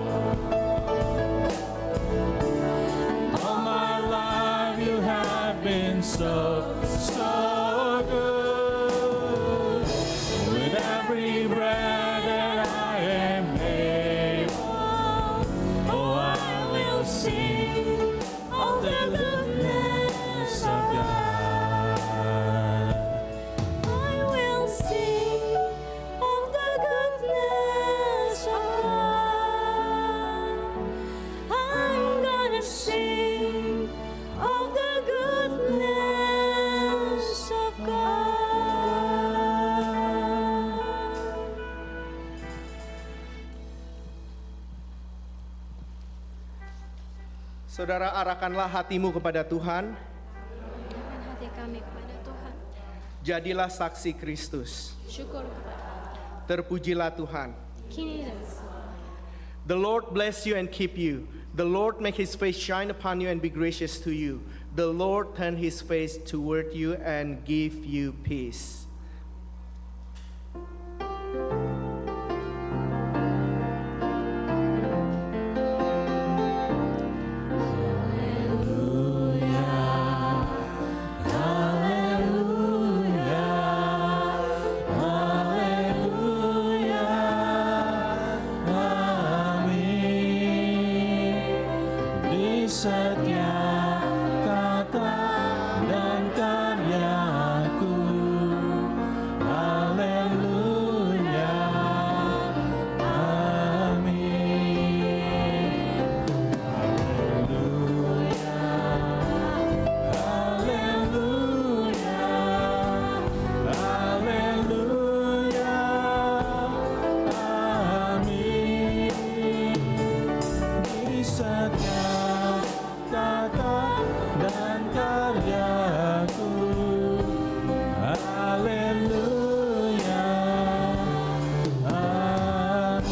All my life you have been so good. With every breath that I am able, oh, I will sing of the goodness of God. I will sing of the goodness of God. I'm gonna sing of the goodness of God. Saudara, arahkanlah hatimu kepada Tuhan. Arahkan hati kami kepada Tuhan. Jadilah saksi Kristus. Syukur kepada Allah. Terpujilah Tuhan. Kini dan selamanya. The Lord bless you and keep you. The Lord make his face shine upon you and be gracious to you. The Lord turn his face toward you and give you peace. Di setiap kata dan karyaku, haleluya, amin. Haleluya, haleluya, haleluya, amin. Di setiap kata dan karyaku, haleluya, amin.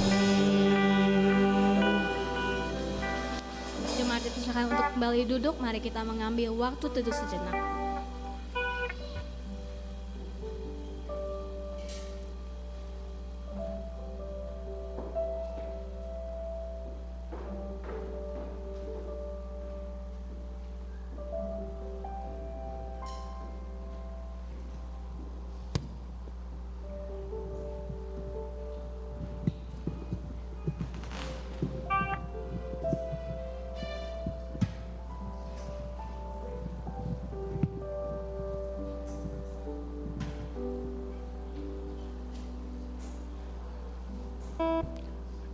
Jemaat dipersilakan untuk kembali duduk. Mari kita mengambil waktu teduh sejenak.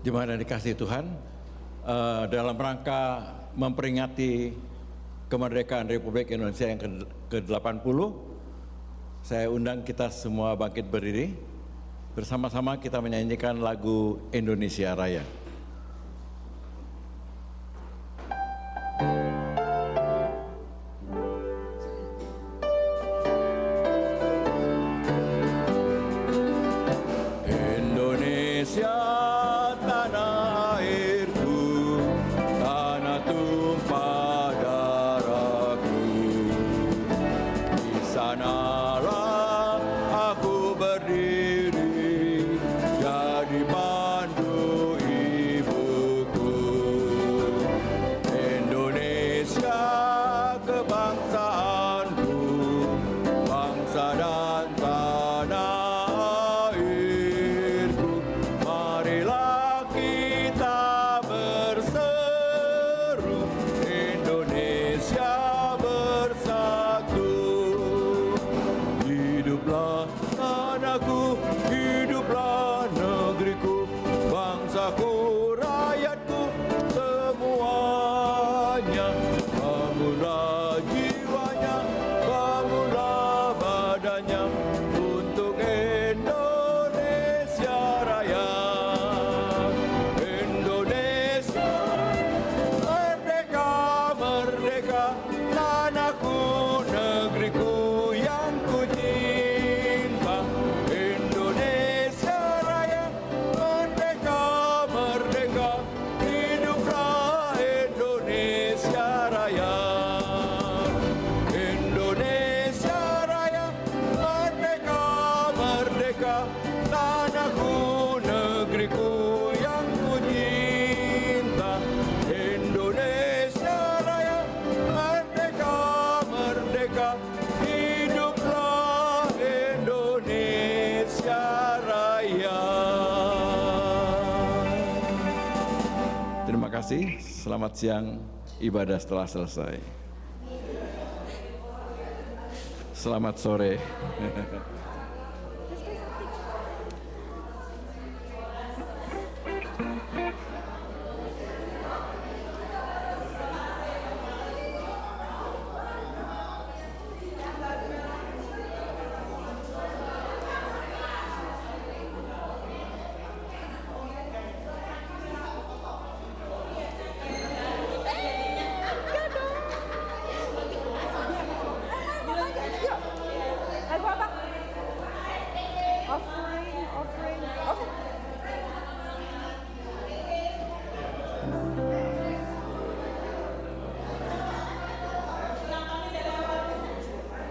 Jemaat yang dikasihi Tuhan, dalam rangka memperingati kemerdekaan Republik Indonesia yang ke-80, saya undang kita semua bangkit berdiri. Bersama-sama kita menyanyikan lagu Indonesia Raya. Indonesia tanah airku, sanalah aku berdiri, jadi pandu ibuku. Indonesia kebangsaanku, bangsa dan tanah airku. Marilah kita berseru, Indonesia bersatu. Hiduplah tanahku, hiduplah negeriku, bangsaku, rakyatku semuanya. Bangunlah jiwanya, bangunlah badannya untuk Indonesia Raya. Indonesia merdeka, merdeka, tanahku, negeriku yang ku cinta. Indonesia Raya, merdeka, merdeka, hiduplah Indonesia Raya. Indonesia Raya, merdeka, merdeka, tanahku, negeriku yang ku cinta. Indonesia Raya, merdeka, merdeka, hiduplah Indonesia Raya. Terima kasih, selamat siang, ibadah telah selesai. Selamat sore.